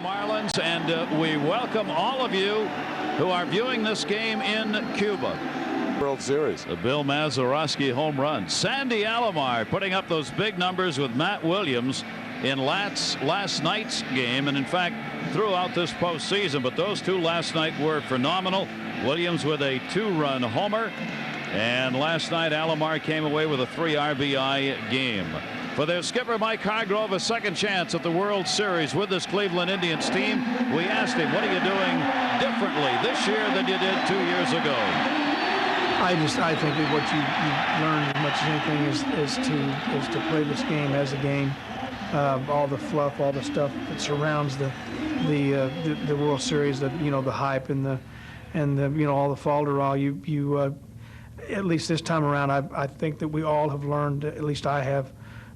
Marlins, and we welcome all of you who are viewing this game in Cuba. World Series. The Bill Mazeroski home run. Sandy Alomar putting up those big numbers with Matt Williams in last night's game, and in fact throughout this postseason. But those two last night were phenomenal. Williams with a 2-run homer, and last night Alomar came away with a 3 RBI game. For their skipper Mike Hargrove, a second chance at the World Series with this Cleveland Indians team. We asked him, what are you doing differently this year than you did 2 years ago? I think that what you learn as much as anything is to play this game as a game. All the fluff, all the stuff that surrounds the World Series, the hype and the all the falderall. You at least this time around, I think that we all have learned, at least I have,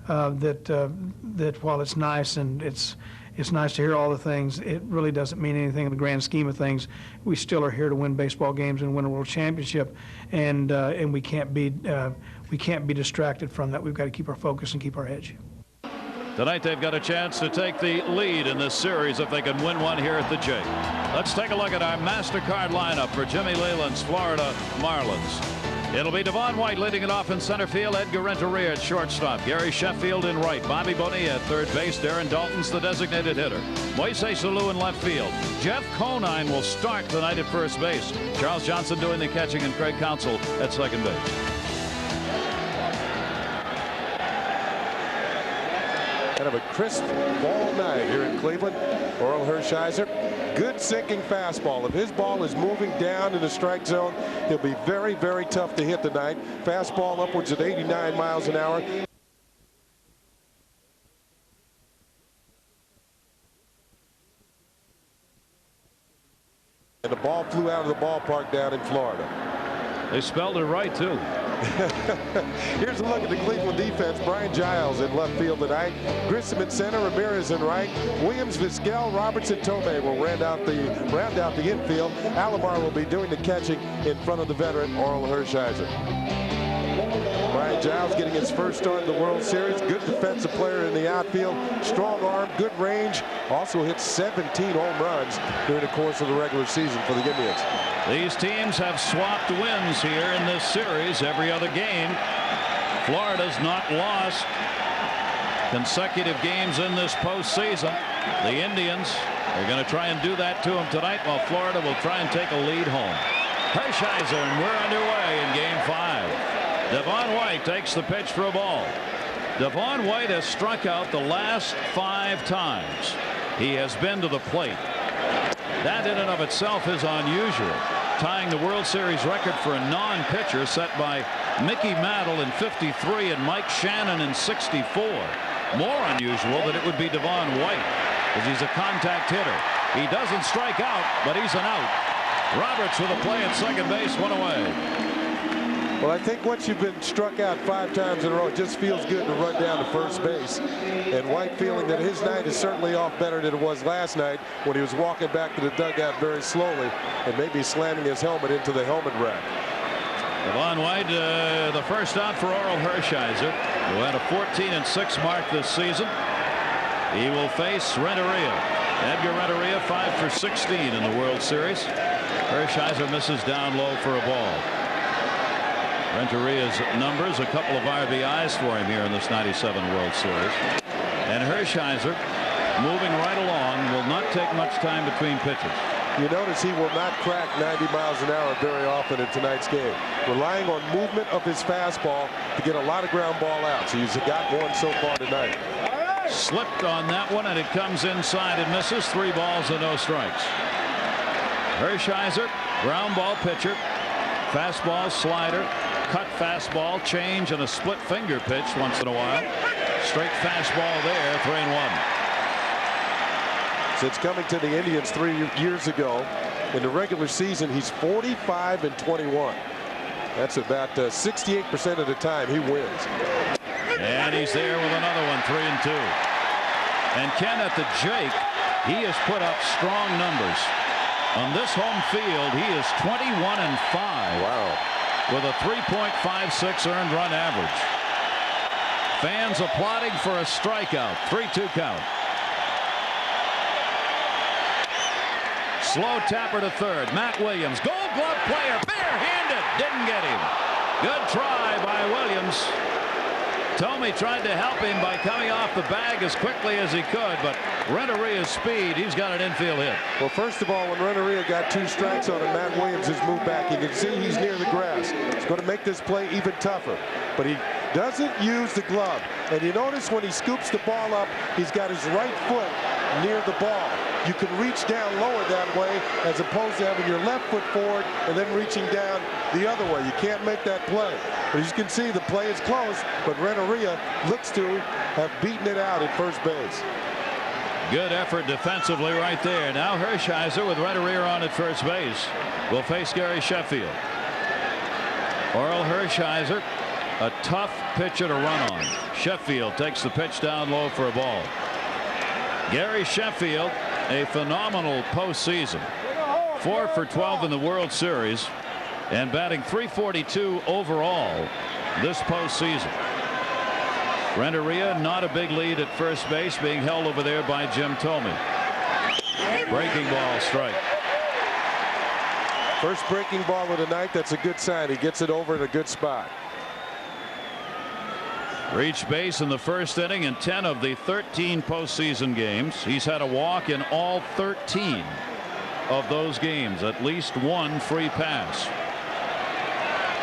that while it's nice and it's nice to hear all the things, it really doesn't mean anything in the grand scheme of things. We still are here to win baseball games and win a world championship, and we can't be distracted from that. We've got to keep our focus and keep our edge. Tonight they've got a chance to take the lead in this series if they can win one here at the Jake. Let's take a look at our MasterCard lineup for Jimmy Leyland's Florida Marlins. It'll be Devon White leading it off in center field. Edgar Renteria at shortstop. Gary Sheffield in right. Bobby Bonilla at third base. Darren Dalton's the designated hitter. Moises Alou in left field. Jeff Conine will start tonight at first base. Charles Johnson doing the catching, and Craig Counsell at second base. Kind of a crisp fall night here in Cleveland. Orel Hershiser, good sinking fastball. If his ball is moving down in the strike zone, he'll be very, very tough to hit tonight. Fastball upwards at 89 miles an hour. And the ball flew out of the ballpark down in Florida. They spelled it right, too. Here's a look at the Cleveland defense. Brian Giles in left field tonight. Grissom in center. Ramirez in right. Williams, Vizquel, Robertson, Tomei will round out the infield. Alomar will be doing the catching in front of the veteran Orel Hershiser. Brian Giles getting his first start in the World Series. Good defensive player in the outfield. Strong arm, good range. Also hit 17 home runs during the course of the regular season for the Indians. These teams have swapped wins here in this series every other game. Florida's not lost consecutive games in this postseason. The Indians are going to try and do that to them tonight, while Florida will try and take a lead home. Hershiser, and we're underway in Game 5. Devon White takes the pitch for a ball. Devon White has struck out the last 5 times he has been to the plate. That in and of itself is unusual, tying the World Series record for a non-pitcher set by Mickey Mantle in '53 and Mike Shannon in '64. More unusual that it would be Devon White, as he's a contact hitter. He doesn't strike out, but he's an out. Roberts with a play at second base, 1 away. Well, I think once you've been struck out 5 times in a row, it just feels good to run down to first base. And White feeling that his night is certainly off better than it was last night when he was walking back to the dugout very slowly and maybe slamming his helmet into the helmet rack. Devon White, the first out for Orel Hershiser, who had a 14-6 mark this season. He will face Renteria. Edgar Renteria 5 for 16 in the World Series. Hershiser misses down low for a ball. Renteria's numbers, a couple of RBIs for him here in this '97 World Series. And Hershiser, moving right along, will not take much time between pitches. You notice he will not crack 90 miles an hour very often in tonight's game, relying on movement of his fastball to get a lot of ground ball out. So he's got one so far tonight. Slipped on that one, and it comes inside and misses. 3 balls and no strikes. Hershiser, ground ball pitcher, fastball, slider, cut fastball, change, and a split finger pitch once in a while. Straight fastball there, 3-1. Since coming to the Indians 3 years ago, in the regular season, he's 45-21. That's about 68% of the time he wins. And he's there with another one, 3-2. And Ken, at the Jake, he has put up strong numbers. On this home field, he is 21-5. Wow. With a 3.56 earned run average. Fans applauding for a strikeout. 3-2 count. Slow tapper to third. Matt Williams, Gold Glove player, barehanded, didn't get him. Good try by Williams. Thome tried to help him by coming off the bag as quickly as he could, but Renteria's speed, he's got an infield hit. Well, first of all, when Renteria got 2 strikes on him, Matt Williams has moved back. You can see he's near the grass. It's going to make this play even tougher, but he doesn't use the glove. And you notice when he scoops the ball up, he's got his right foot near the ball. You can reach down lower that way as opposed to having your left foot forward and then reaching down the other way. You can't make that play. But as you can see, the play is close, but Renteria looks to have beaten it out at first base. Good effort defensively right there. Now Hershiser with Renteria on at first base will face Gary Sheffield. Orel Hershiser, a tough pitcher to run on. Sheffield takes the pitch down low for a ball. Gary Sheffield, a phenomenal postseason. 4 for 12 in the World Series and batting .342 overall this postseason. Renteria not a big lead at first base, being held over there by Jim Thome. Breaking ball, strike. First breaking ball of the night. That's a good sign. He gets it over in a good spot. Reached base in the first inning in 10 of the 13 postseason games. He's had a walk in all 13 of those games. At least 1 free pass.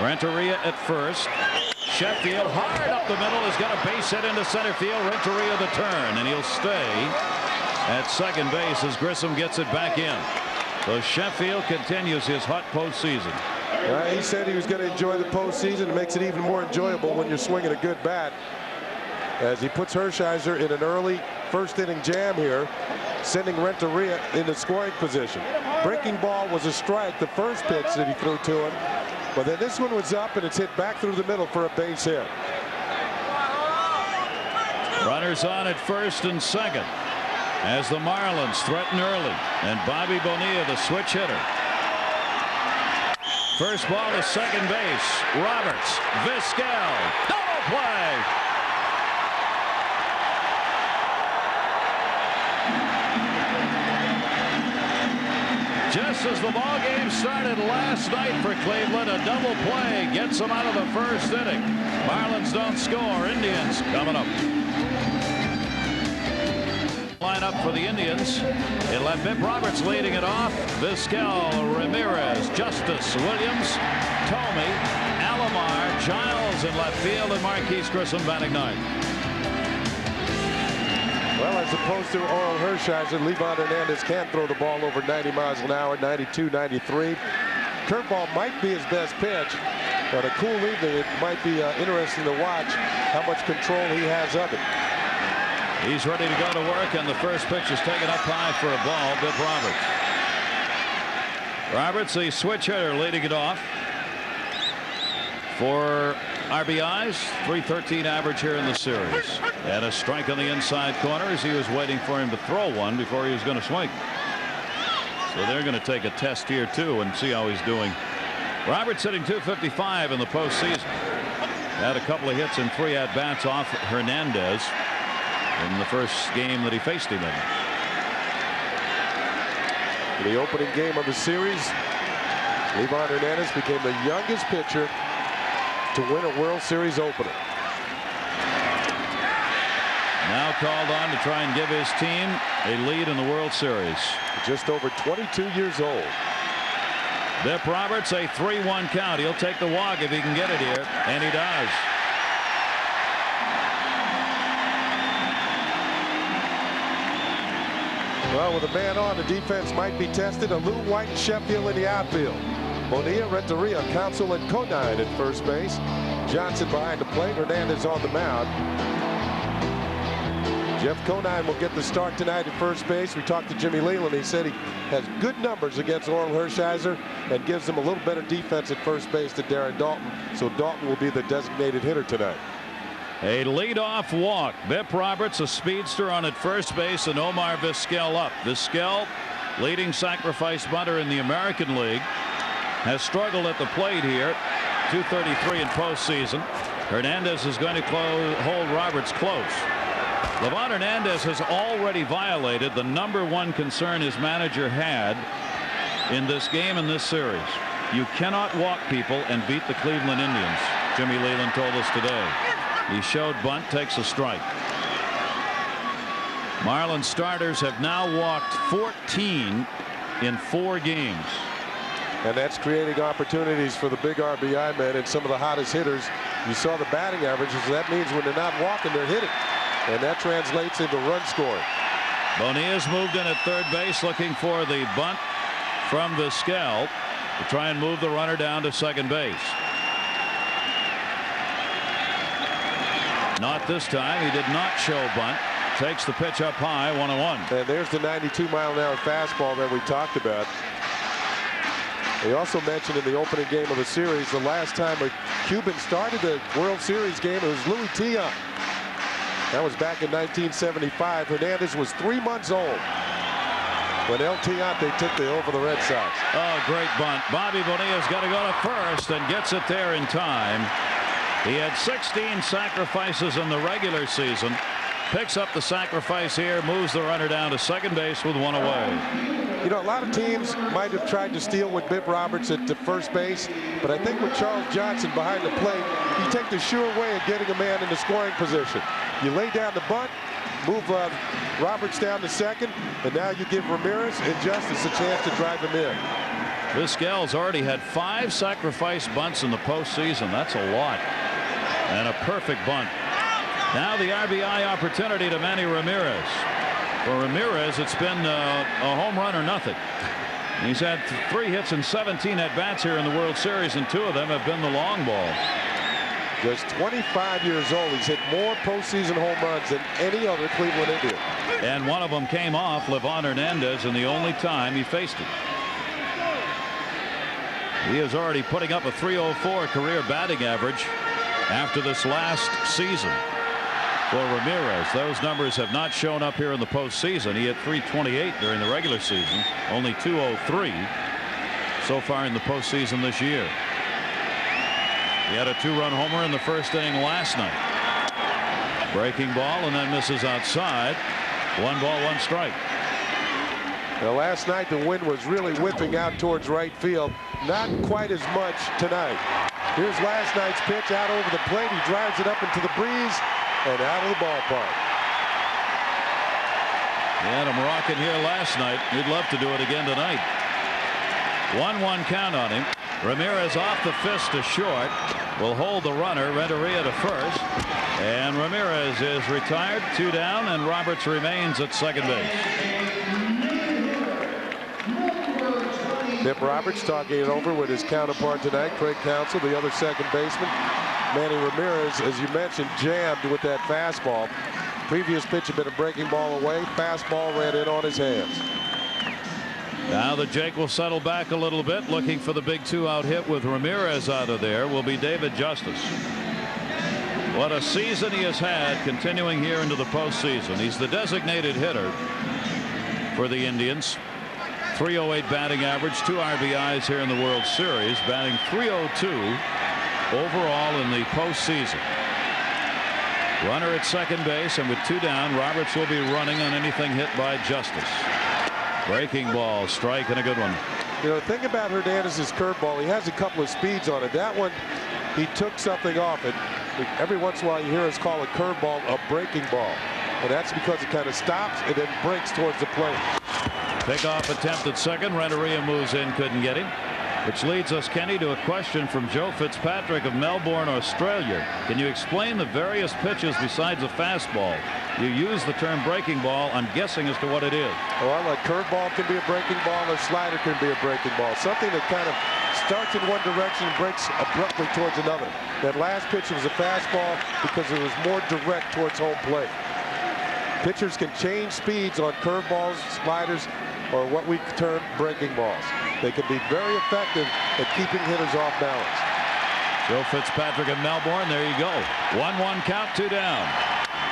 Renteria at first. Sheffield hard up the middle is going to base hit into center field. Renteria the turn, and he'll stay at second base as Grissom gets it back in. So Sheffield continues his hot postseason. He said he was going to enjoy the postseason. It makes it even more enjoyable when you're swinging a good bat. As he puts Hershiser in an early first inning jam here, sending Renteria into scoring position. Breaking ball was a strike, the first pitch that he threw to him. But then this one was up and it's hit back through the middle for a base hit. Runners on at first and second as the Marlins threaten early, and Bobby Bonilla, the switch hitter. First ball to second base. Roberts, Vizquel, double play. Just as the ball game started last night for Cleveland, a double play gets them out of the first inning. Marlins don't score. Indians coming up. Lineup for the Indians. It'll have Bip Roberts leading it off. Vizquel, Ramirez, Justice, Williams, Thome, Alomar, Giles in left field, and Marquise Grissom batting ninth. Well, as opposed to Orel Hershiser, Livan Hernandez can't throw the ball over 90 miles an hour, 92, 93. Curveball might be his best pitch, but a cool evening, it might be interesting to watch how much control he has of it. He's ready to go to work, and the first pitch is taken up high for a ball. Bip Roberts. Roberts, the switch hitter, leading it off. For RBIs, .313 average here in the series. And a strike on the inside corner as he was waiting for him to throw one before he was going to swing. So they're going to take a test here too and see how he's doing. Roberts hitting .255 in the postseason. Had a couple of hits and 3 at-bats off Hernandez in the first game that he faced him in. The opening game of the series, Livan Hernandez became the youngest pitcher to win a World Series opener. Now called on to try and give his team a lead in the World Series. Just over 22 years old. Bip Roberts, a 3-1 count. He'll take the walk if he can get it here, and he does. Well, with a man on, the defense might be tested. Lou White and Sheffield in the outfield. Bonilla, Renteria, Counsell, and Conine at first base. Johnson behind the plate. Hernandez on the mound. Jeff Conine will get the start tonight at first base. We talked to Jimmy Leland. He said he has good numbers against Orel Hershiser and gives him a little better defense at first base to Darren Daulton. So Daulton will be the designated hitter tonight. A leadoff walk. Bip Roberts, a speedster, on at first base, and Omar Vizquel up. Vizquel, leading sacrifice bunter in the American League, has struggled at the plate here. .233 in postseason. Hernandez is going to hold Roberts close. Livan Hernandez has already violated the #1 concern his manager had in this game, in this series. You cannot walk people and beat the Cleveland Indians. Jimmy Leland told us today. He showed bunt, takes a strike. Marlins starters have now walked 14 in 4 games. And that's creating opportunities for the big RBI men and some of the hottest hitters. You saw the batting averages. That means when they're not walking, they're hitting. And that translates into run scoring. Bonilla's moved in at third base looking for the bunt from Vizquel to try and move the runner down to second base. Not this time. He did not show bunt. Takes the pitch up high, 1-1. And there's the 92-mile-an-hour fastball that we talked about. They also mentioned in the opening game of the series the last time a Cuban started the World Series game, it was Louis Tiant. That was back in 1975. Hernandez was 3 months old when El Tiante took the over the Red Sox. Oh, great bunt. Bobby Bonilla's got to go to first and gets it there in time. He had 16 sacrifices in the regular season. Picks up the sacrifice here, moves the runner down to second base with 1 away. You know, a lot of teams might have tried to steal with Biff Roberts at the first base, but I think with Charles Johnson behind the plate, you take the sure way of getting a man in the scoring position. You lay down the bunt, move Roberts down to second, and now you give Ramirez and Justice a chance to drive him in. Vizquel's already had 5 sacrifice bunts in the postseason. That's a lot. And a perfect bunt. Now the RBI opportunity to Manny Ramirez. For Ramirez, it's been a home run or nothing. He's had 3 hits and 17 at-bats here in the World Series, and 2 of them have been the long ball. Just 25 years old. He's hit more postseason home runs than any other Cleveland Indian. And one of them came off Livan Hernandez, and the only time he faced it. He is already putting up a .304 career batting average after this last season. For Ramirez, those numbers have not shown up here in the postseason. He hit .328 during the regular season, only .203 so far in the postseason this year. He had a 2-run homer in the first inning last night. Breaking ball and then misses outside. 1 ball, 1 strike. Now, last night the wind was really whipping out towards right field. Not quite as much tonight. Here's last night's pitch out over the plate. He drives it up into the breeze and out of the ballpark. He had him rocking here last night. He'd love to do it again tonight. 1-1 count on him. Ramirez off the fist to short. Will hold the runner. Renteria to first. And Ramirez is retired. 2 down, and Roberts remains at second base. Biff Roberts talking it over with his counterpart tonight, Craig Counsell, the other second baseman. Manny Ramirez, as you mentioned, jammed with that fastball. Previous pitch had been a breaking ball away. Fastball ran in on his hands. Now that Jake will settle back a little bit, looking for the big 2-out hit with Ramirez out of there will be David Justice. What a season he has had, continuing here into the postseason. He's the designated hitter for the Indians. .308 batting average, 2 RBIs here in the World Series, batting .302 overall in the postseason. Runner at second base, and with 2 down, Roberts will be running on anything hit by Justice. Breaking ball, strike, and a good one. You know, the thing about Hernandez's curveball, he has a couple of speeds on it. That one, he took something off it. Every once in a while you hear us call a curveball a breaking ball. And that's because it kind of stops and then breaks towards the plate. Pickoff attempt at second. Renteria moves in, couldn't get him. Which leads us, Kenny, to a question from Joe Fitzpatrick of Melbourne, Australia. Can you explain the various pitches besides a fastball? You use the term breaking ball. I'm guessing as to what it is. Well, a curveball can be a breaking ball. A slider can be a breaking ball. Something that kind of starts in one direction and breaks abruptly towards another. That last pitch was a fastball because it was more direct towards home plate. Pitchers can change speeds on curveballs, sliders, or what we term breaking balls. They can be very effective at keeping hitters off balance. Joe Fitzpatrick of Melbourne. There you go. 1-1 count, 2 down.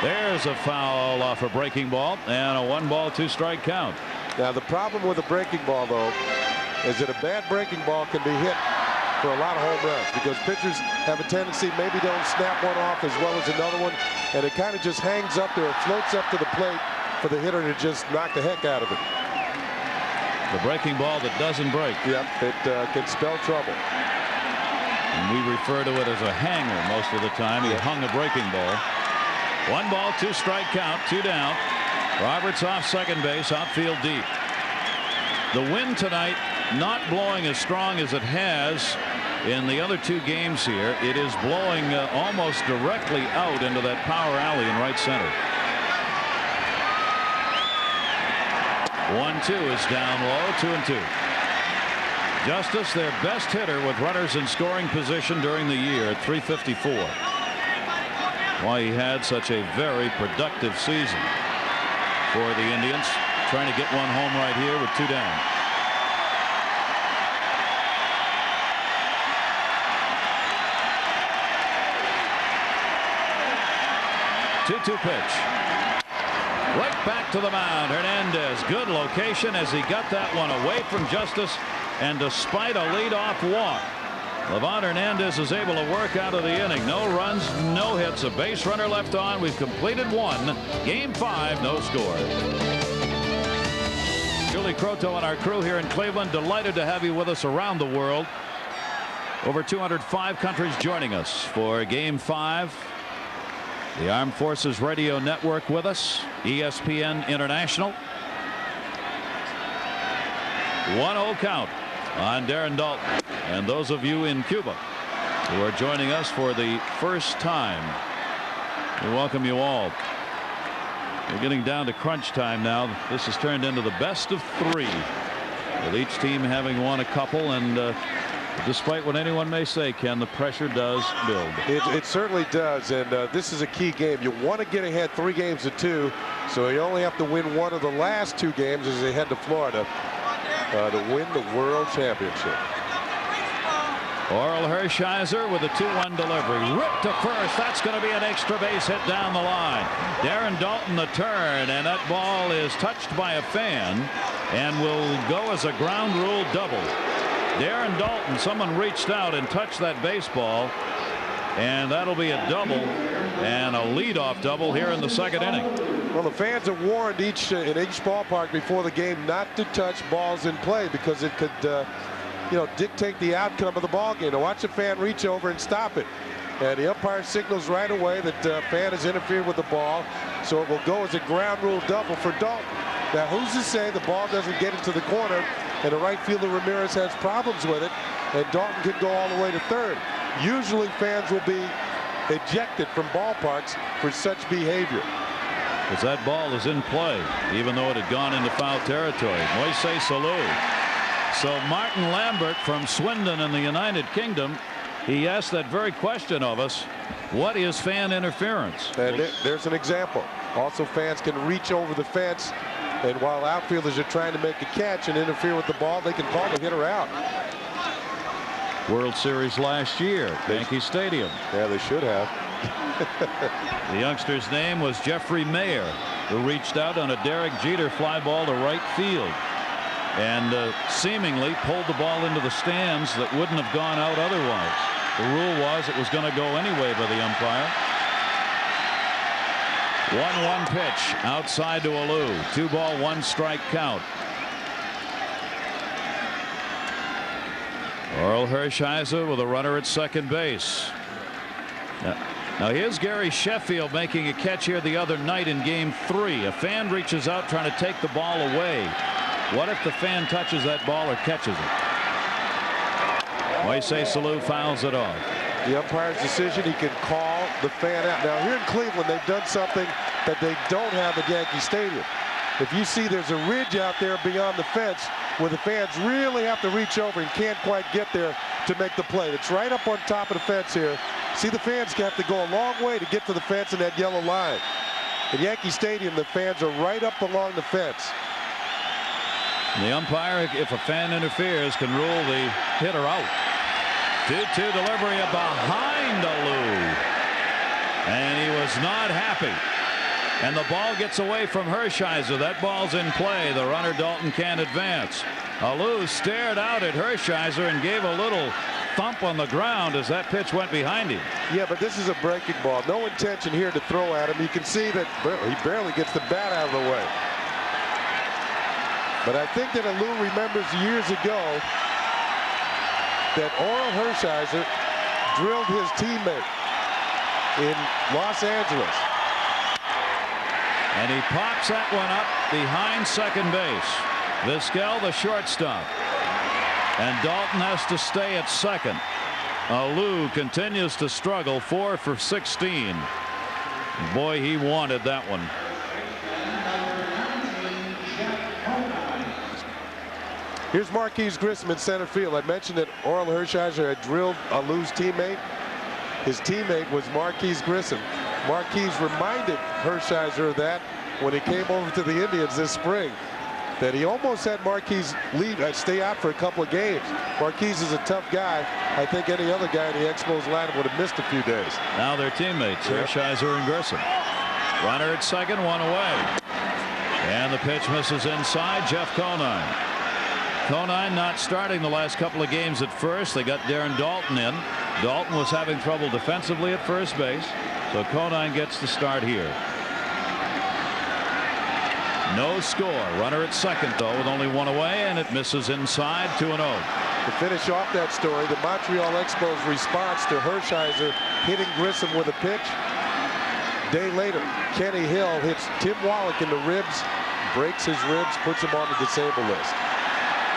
There's a foul off a breaking ball and a 1-ball, 2-strike count. Now the problem with a breaking ball, though, is that a bad breaking ball can be hit for a lot of home runs because pitchers have a tendency, maybe don't snap one off as well as another one, and it kind of just hangs up there, it floats up to the plate for the hitter to just knock the heck out of it. The breaking ball that doesn't break. Yep, it can spell trouble. And we refer to it as a hanger most of the time. He hung a breaking ball. 1 ball, 2 strike count, 2 down. Roberts off second base, outfield deep. The wind tonight not blowing as strong as it has in the other 2 games here. It is blowing almost directly out into that power alley in right center. 1-2 is down low, 2-2. Justice, their best hitter with runners in scoring position during the year at .354. Why he had such a very productive season for the Indians, trying to get 1 home right here with 2 down. Two pitch. Right back to the mound. Hernandez, good location as he got that one away from Justice, and despite a leadoff walk, Livan Hernandez is able to work out of the inning. No runs, no hits, a base runner left on. We've completed 1. Game 5, no score. Julie Croteau and our crew here in Cleveland, delighted to have you with us around the world. Over 205 countries joining us for Game 5. The Armed Forces Radio Network with us. ESPN International. 1-0 count on Darren Dalton. And those of you in Cuba who are joining us for the first time, we welcome you all. We're getting down to crunch time now. This has turned into the best of 3, with each team having won a couple, and despite what anyone may say, Ken, the pressure does build. It certainly does, and this is a key game. You want to get ahead 3-2, so you only have to win 1 of the last 2 games as they head to Florida to win the World Championship. Orel Hershiser with a 2-1 delivery. Ripped to first. That's going to be an extra base hit down the line. Darren Dalton the turn, and that ball is touched by a fan and will go as a ground rule double. Darren Dalton, someone reached out and touched that baseball, and that'll be a double and a leadoff double here in the 2nd inning. Well, the fans are warned in each ballpark before the game not to touch balls in play because it could dictate the outcome of the ball game. Now watch a fan reach over and stop it, and the umpire signals right away that fan has interfered with the ball, so it will go as a ground rule double for Dalton. Now who's to say the ball doesn't get into the corner and the right fielder Ramirez has problems with it, and Dalton could go all the way to 3rd. Usually fans will be ejected from ballparks for such behavior. Because that ball is in play, even though it had gone into foul territory. Moise Salou. So Martin Lambert from Swindon in the United Kingdom, he asked that very question of us. What is fan interference? And there's an example. Also, fans can reach over the fence, and while outfielders are trying to make a catch and interfere with the ball, they can call the hitter out. World Series last year, Yankee Stadium. Yeah, they should have. The youngster's name was Jeffrey Mayer, who reached out on a Derek Jeter fly ball to right field and seemingly pulled the ball into the stands that wouldn't have gone out otherwise. The rule was it was going to go anyway by the umpire. 1-1 pitch outside to Alou. 2-ball, 1 strike count. Orel Hershiser with a runner at second base. Now here's Gary Sheffield making a catch here the other night in Game 3. A fan reaches out trying to take the ball away. What if the fan touches that ball or catches it? Moise Salou fouls it off. The umpire's decision, he can call the fan out. Now here in Cleveland, they've done something that they don't have at Yankee Stadium. If you see there's a ridge out there beyond the fence where the fans really have to reach over and can't quite get there to make the play. It's right up on top of the fence here. See, the fans have to go a long way to get to the fence in that yellow line. At Yankee Stadium, the fans are right up along the fence. The umpire, if a fan interferes, can rule the hitter out. 2-2 delivery behind Alou, and he was not happy. And the ball gets away from Hershiser. That ball's in play. The runner Dalton can't advance. Alou stared out at Hershiser and gave a little thump on the ground as that pitch went behind him. Yeah, but this is a breaking ball. No intention here to throw at him. You can see that he barely gets the bat out of the way. But I think that Alou remembers years ago that Orel Hershiser drilled his teammate in Los Angeles. And he pops that one up behind second base. Vizquel, the shortstop. And Dalton has to stay at second. Alou continues to struggle, 4 for 16. Boy, he wanted that one. Here's Marquise Grissom in center field. I mentioned that Orel Hershiser had drilled Alou's teammate. His teammate was Marquise Grissom. Marquise reminded Hershiser of that when he came over to the Indians this spring, that he almost had Marquise stay out for a couple of games. Marquise is a tough guy. I think any other guy in the Expos lineup would have missed a few days. Now they're teammates, Hershiser and Grissom. Runner at second, 1 away. And the pitch misses inside. Jeff Conine. Conine not starting the last couple of games at first. They got Darren Dalton in. Dalton was having trouble defensively at first base, so Conine gets the start here. No score. Runner at second, though, with only 1 away, and it misses inside, 2-0. To finish off that story, the Montreal Expos response to Hershiser hitting Grissom with a pitch. Day later, Kenny Hill hits Tim Wallach in the ribs, breaks his ribs, puts him on the disabled list.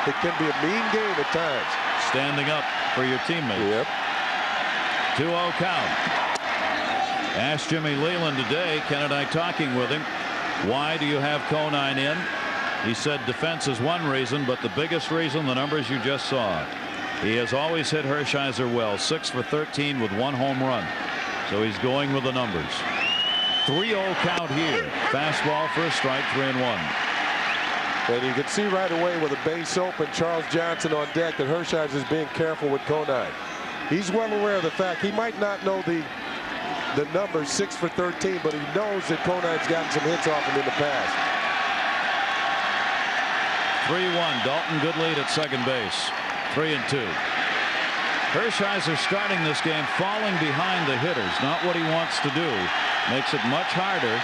It can be a mean game at times. Standing up for your teammate. Yep. 2-0 count. Asked Jimmy Leland today, Ken and I talking with him, why do you have Conine in? He said defense is one reason, but the biggest reason, the numbers you just saw. He has always hit Hershiser well, 6 for 13 with 1 home run. So he's going with the numbers. 3-0 count here. Fastball for a strike, 3-1. And you can see right away with a base open, Charles Johnson on deck, that Hershiser is being careful with Conine. He's well aware of the fact he might not know the numbers, 6 for 13, but he knows that Conine's gotten some hits off him in the past. 3-1. Dalton, good lead at second base. 3-2. Hershiser starting this game falling behind the hitters. Not what he wants to do. Makes it much harder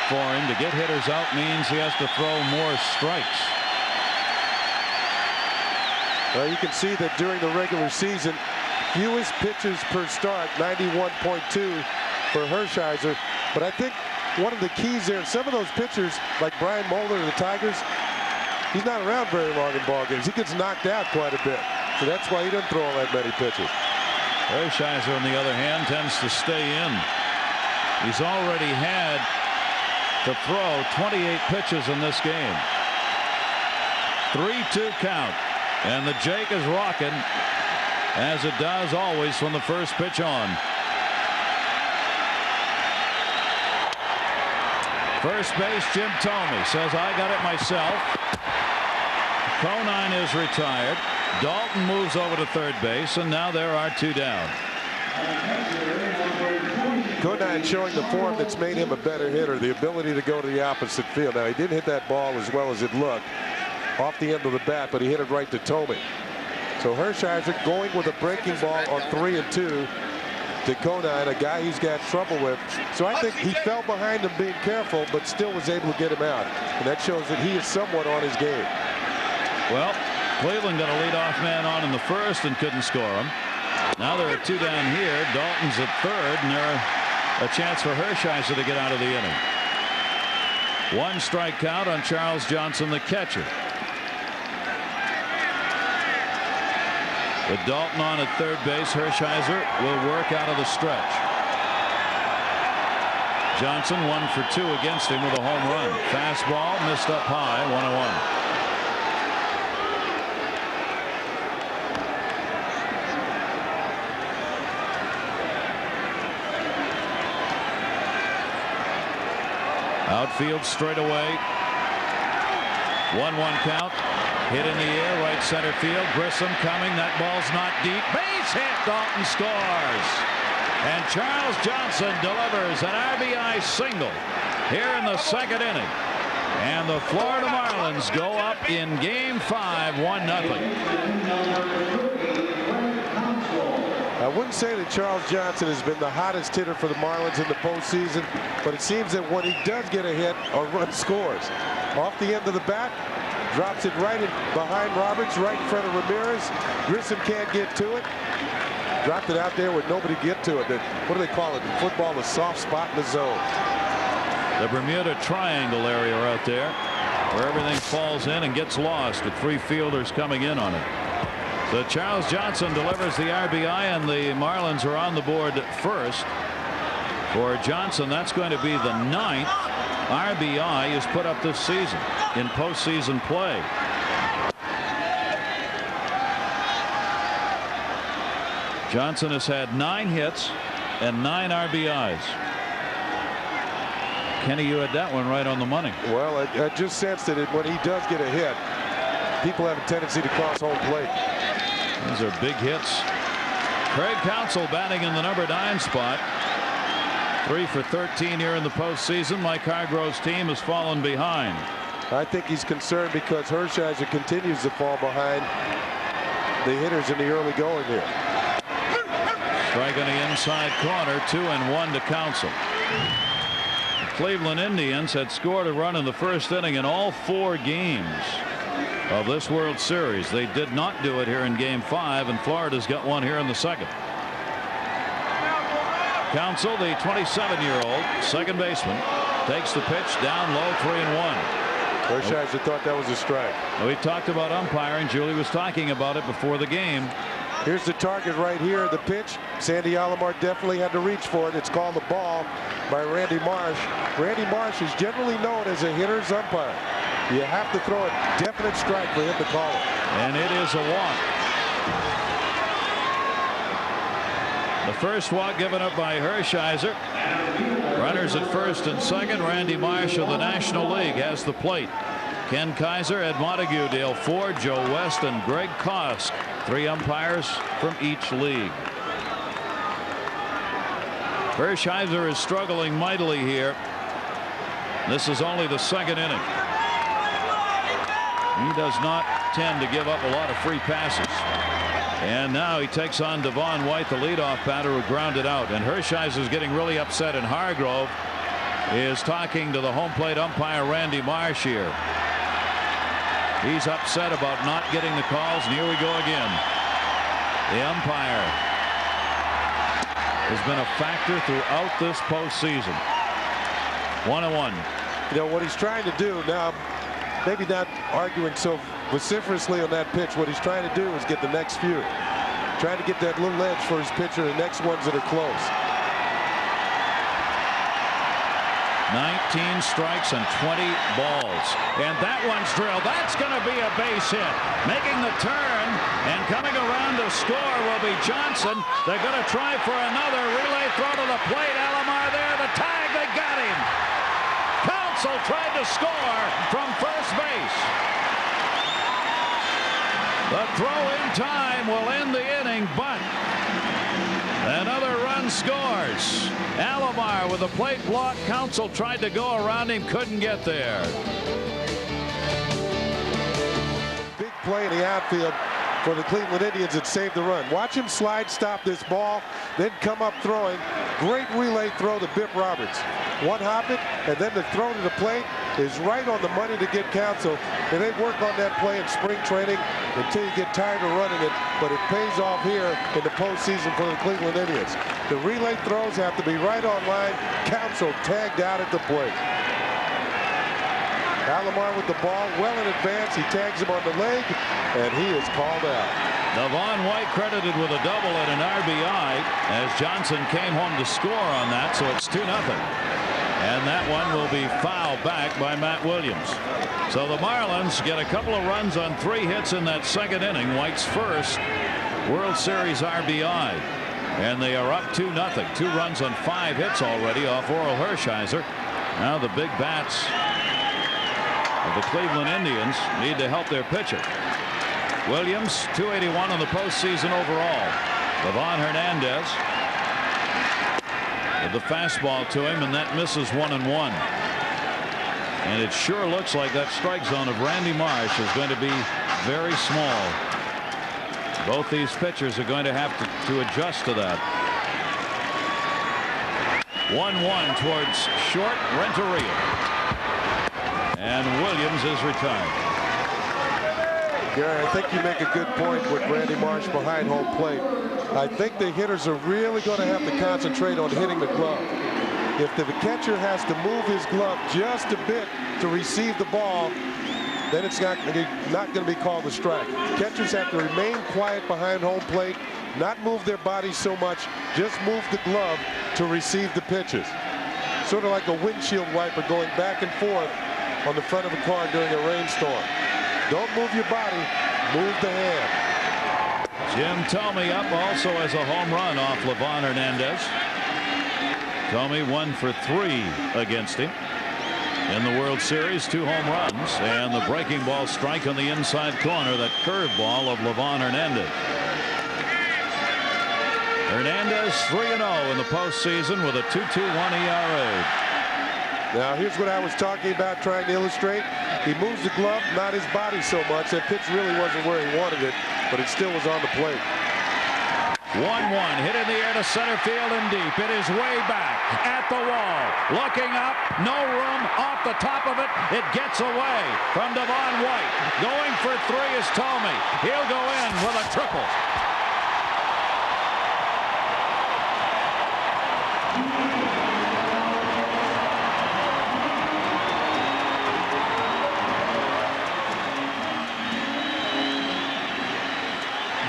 for him to get hitters out. Means he has to throw more strikes. Well, you can see that during the regular season, fewest pitches per start, 91.2 for Hershiser. But I think one of the keys there, some of those pitchers, like Brian Moeller of the Tigers, he's not around very long in ball games. He gets knocked out quite a bit. So that's why he doesn't throw all that many pitches. Hershiser, on the other hand, tends to stay in. He's already had to throw 28 pitches in this game. 3-2 count. And the Jake is rocking, as it does always from the first pitch on. First base, Jim Thome says, I got it myself. Conine is retired. Dalton moves over to third base, and now there are 2 down. Conine showing the form that's made him a better hitter, the ability to go to the opposite field. Now, he didn't hit that ball as well as it looked off the end of the bat, but he hit it right to Thome. So Hershiser going with a breaking ball on 3-2 to Conine, a guy he's got trouble with. So I think he fell behind him being careful, but still was able to get him out. And that shows that he is somewhat on his game. Well, Cleveland got a leadoff man on in the first and couldn't score him. Now there are 2 down here. Dalton's at third, and there's a chance for Hershiser to get out of the inning. 1 strike count on Charles Johnson, the catcher. With Dalton on at third base, Hershiser will work out of the stretch. Johnson 1 for 2 against him with a home run. Fastball missed up high, 1-1. Outfield straight away. 1-1 count. Hit in the air, right center field. Grissom coming. That ball's not deep. Base hit. Dalton scores. And Charles Johnson delivers an RBI single here in the second inning. And the Florida Marlins go up in Game 5, 1-0. I wouldn't say that Charles Johnson has been the hottest hitter for the Marlins in the postseason, but it seems that when he does get a hit, a run scores. Off the end of the bat, Drops it right in behind Roberts, right in front of Ramirez. Grissom can't get to it. Dropped it out there with nobody get to it. What do they call it in football? The soft spot in the zone. The Bermuda Triangle area out there, where everything falls in and gets lost with 3 fielders coming in on it. So Charles Johnson delivers the RBI, and the Marlins are on the board first. For Johnson, that's going to be the 9th RBI he's put up this season in postseason play. Johnson has had 9 hits and 9 RBIs. Kenny, you had that one right on the money. Well, I just sensed that when he does get a hit, people have a tendency to cross home plate. These are big hits. Craig Counsell batting in the number 9 spot. 3 for 13 here in the postseason. Mike Hargrove's team has fallen behind. I think he's concerned because Hershiser continues to fall behind the hitters in the early going here. Strike on the inside corner, 2-1 to Counsell. The Cleveland Indians had scored a run in the first inning in all 4 games of this World Series. They did not do it here in Game 5, and Florida's got one here in the second. Counsell, the 27-year-old second baseman, takes the pitch down low, 3-1. Hershiser thought that was a strike. We talked about umpiring. Julie was talking about it before the game. Here's the target right here. The pitch. Sandy Alomar definitely had to reach for it. It's called a ball by Randy Marsh. Randy Marsh is generally known as a hitter's umpire. You have to throw a definite strike for him to call it. And it is a walk. The first walk given up by Hershiser. Runners at first and second. Randy Marsh of the National League has the plate. Ken Kaiser, Ed Montague, Dale Ford, Joe West, and Greg Kosk. 3 umpires from each league. Hershiser is struggling mightily here. This is only the second inning. He does not tend to give up a lot of free passes. And now he takes on Devon White, the leadoff batter, who grounded out. And Hershiser is getting really upset, and Hargrove is talking to the home plate umpire Randy Marsh here. He's upset about not getting the calls, and here we go again. The umpire has been a factor throughout this postseason. 1-1. You know what he's trying to do now, maybe not arguing so vociferously on that pitch. What he's trying to do is get the next few. Trying to get that little edge for his pitcher, the next ones that are close. 19 strikes and 20 balls. And that one's drilled. That's going to be a base hit. Making the turn and coming around to score will be Johnson. They're going to try for another relay throw to the plate. Alomar there. The tag. They got him. Counsell tried to score from first base. The throw in time will end the inning, but another run scores. Alomar with a plate block. Counsell tried to go around him, couldn't get there. Big play in the outfield for the Cleveland Indians that saved the run. Watch him slide stop this ball, then come up throwing. Great relay throw to Bip Roberts. One hop it, and then the throw to the plate is right on the money to get Counsell. And they work on that play in spring training until you get tired of running it, but it pays off here in the postseason for the Cleveland Indians. The relay throws have to be right on line. Counsell tagged out at the plate. Alomar with the ball well in advance. He tags him on the leg, and he is called out. Devon White credited with a double and an RBI as Johnson came home to score on that, so it's 2-0. And that one will be fouled back by Matt Williams. So the Marlins get a couple of runs on 3 hits in that second inning. White's first World Series RBI. And they are up 2-0. 2 runs on 5 hits already off Orel Hershiser. Now the big bats of the Cleveland Indians need to help their pitcher. Williams, 281 in the postseason overall. Livan Hernandez with the fastball to him, and that misses 1-1. And it sure looks like that strike zone of Randy Marsh is going to be very small. Both these pitchers are going to have to adjust to that. 1-1 towards short. Renteria. And Williams is retired. Gary, I think you make a good point with Randy Marsh behind home plate. I think the hitters are really going to have to concentrate on hitting the glove. If the catcher has to move his glove just a bit to receive the ball, then it's not going to be called a strike. Catchers have to remain quiet behind home plate, not move their bodies so much, just move the glove to receive the pitches. Sort of like a windshield wiper going back and forth on the front of a car during a rainstorm. Don't move your body, move the hand. Jim Thome up also as a home run off Livan Hernandez. Thome 1 for 3 against him in the World Series, 2 home runs, and the breaking ball strike on the inside corner, that curveball of Livan Hernandez. Hernandez 3-0 in the postseason with a 2.21 ERA. Now here's what I was talking about, trying to illustrate. He moves the glove, not his body so much. That pitch really wasn't where he wanted it, but it still was on the plate. 1-1 hit in the air to center field and deep. It is way back at the wall. Looking up, no room, off the top of it. It gets away from Devon White. Going for 3 is Thome. He'll go in with a triple.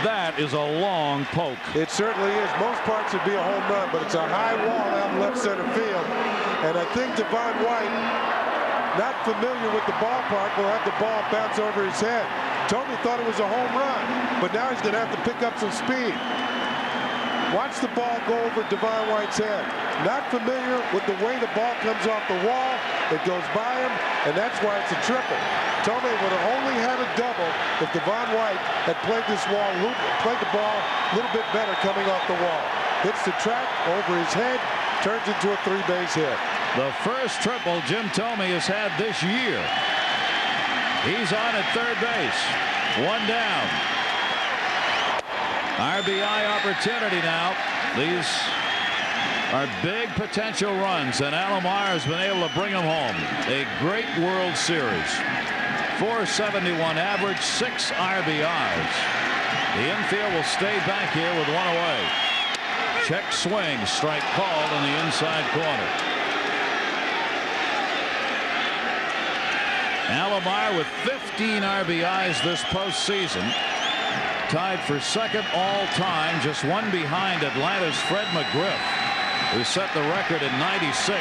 That is a long poke. It certainly is. Most parts would be a home run, but it's a high wall out in left center field. And I think Devon White, not familiar with the ballpark, will have the ball bounce over his head. Thome thought it was a home run, but now he's going to have to pick up some speed. Watch the ball go over Devon White's head. Not familiar with the way the ball comes off the wall. It goes by him, and that's why it's a triple. Thome would have only had a double if Devon White had played the ball a little bit better coming off the wall. Hits the track over his head, turns into a 3-base hit. The first triple Jim Thome has had this year. He's on at third base. 1 down. RBI opportunity now. These are big potential runs, and Alomar has been able to bring them home. A great World Series. 471 average, 6 RBIs. The infield will stay back here with 1 away. Check swing, strike called in the inside corner. Alomar with 15 RBIs this postseason. Tied for second all-time, just 1 behind Atlanta's Fred McGriff, who set the record in '96.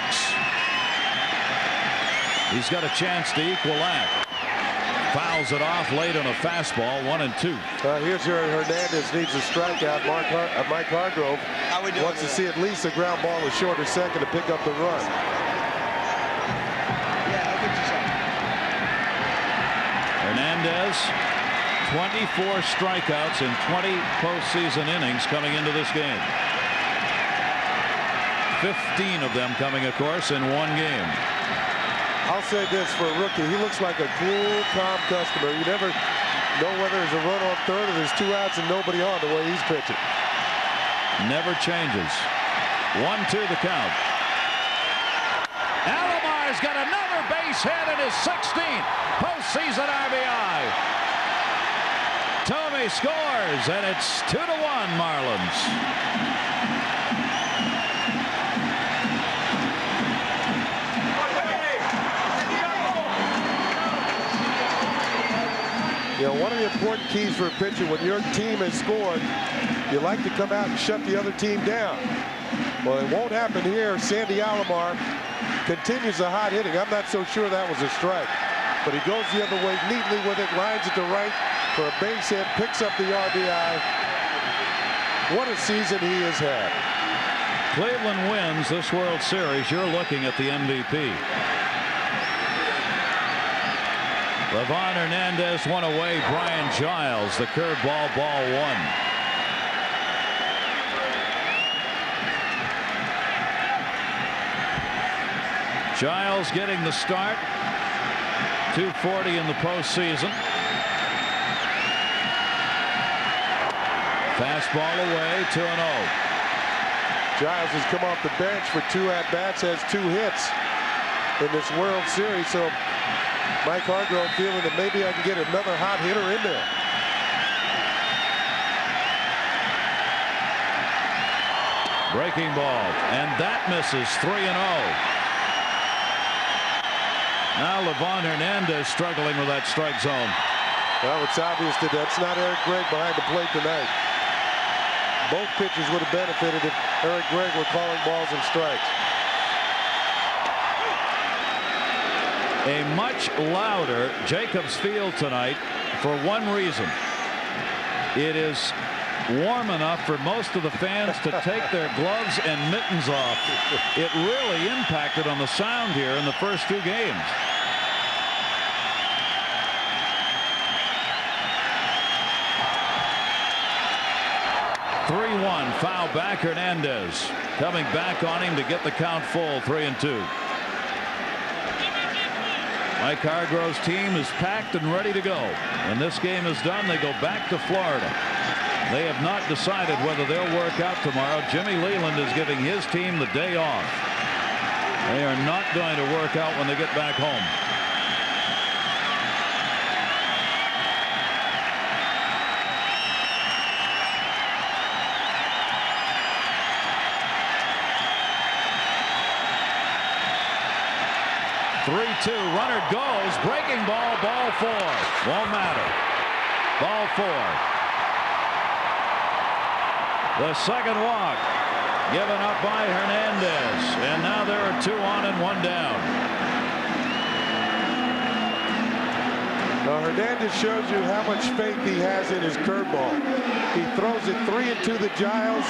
He's got a chance to equal that. Fouls it off late on a fastball, 1-2. Here's where Hernandez needs a strikeout. Mike Hargrove wants to see at least a ground ball to shorter second to pick up the run. Hernandez, 24 strikeouts in 20 postseason innings coming into this game. 15 of them coming, of course, in 1 game. I'll say this for a rookie. He looks like a cool, calm customer. You never know whether there's a run on third or there's 2 outs and nobody on the way he's pitching. Never changes. 1-2 the count. Alomar's got another base hit in his 16th postseason RBI. Thome scores, and it's 2-1 Marlins. You know, one of the important keys for a pitcher, when your team has scored, you like to come out and shut the other team down. Well, it won't happen here. Sandy Alomar continues the hot hitting. I'm not so sure that was a strike, but he goes the other way neatly with it, lines it to right for a base hit, picks up the RBI. What a season he has had. Cleveland wins this World Series. You're looking at the MVP. Livan Hernandez 1 away. Brian Giles, the curveball, ball 1. Giles getting the start. 240 in the postseason. Fastball away, 2-0. Giles has come off the bench for 2 at-bats, has 2 hits in this World Series, so Mike Hargrove feeling that maybe I can get another hot hitter in there. Breaking ball, and that misses. 3-0. Now Livan Hernandez struggling with that strike zone. Well, it's obvious that that's not Eric Gregg behind the plate tonight. Both pitchers would have benefited if Eric Gregg were calling balls and strikes. A much louder Jacobs Field tonight for one reason. It is warm enough for most of the fans to take their gloves and mittens off. It really impacted on the sound here in the first two games. Foul back. Hernandez coming back on him to get the count full. 3-2. Mike Hargrove's team is packed and ready to go. When this game is done, they go back to Florida. They have not decided whether they'll work out tomorrow. Jimmy Leland is giving his team the day off. They are not going to work out when they get back home. Runner goes. Breaking ball. Ball 4. Won't matter. Ball 4. The second walk given up by Hernandez. And now there are 2 on and 1 down. Now Hernandez shows you how much faith he has in his curveball. He throws it 3-2 the Giles.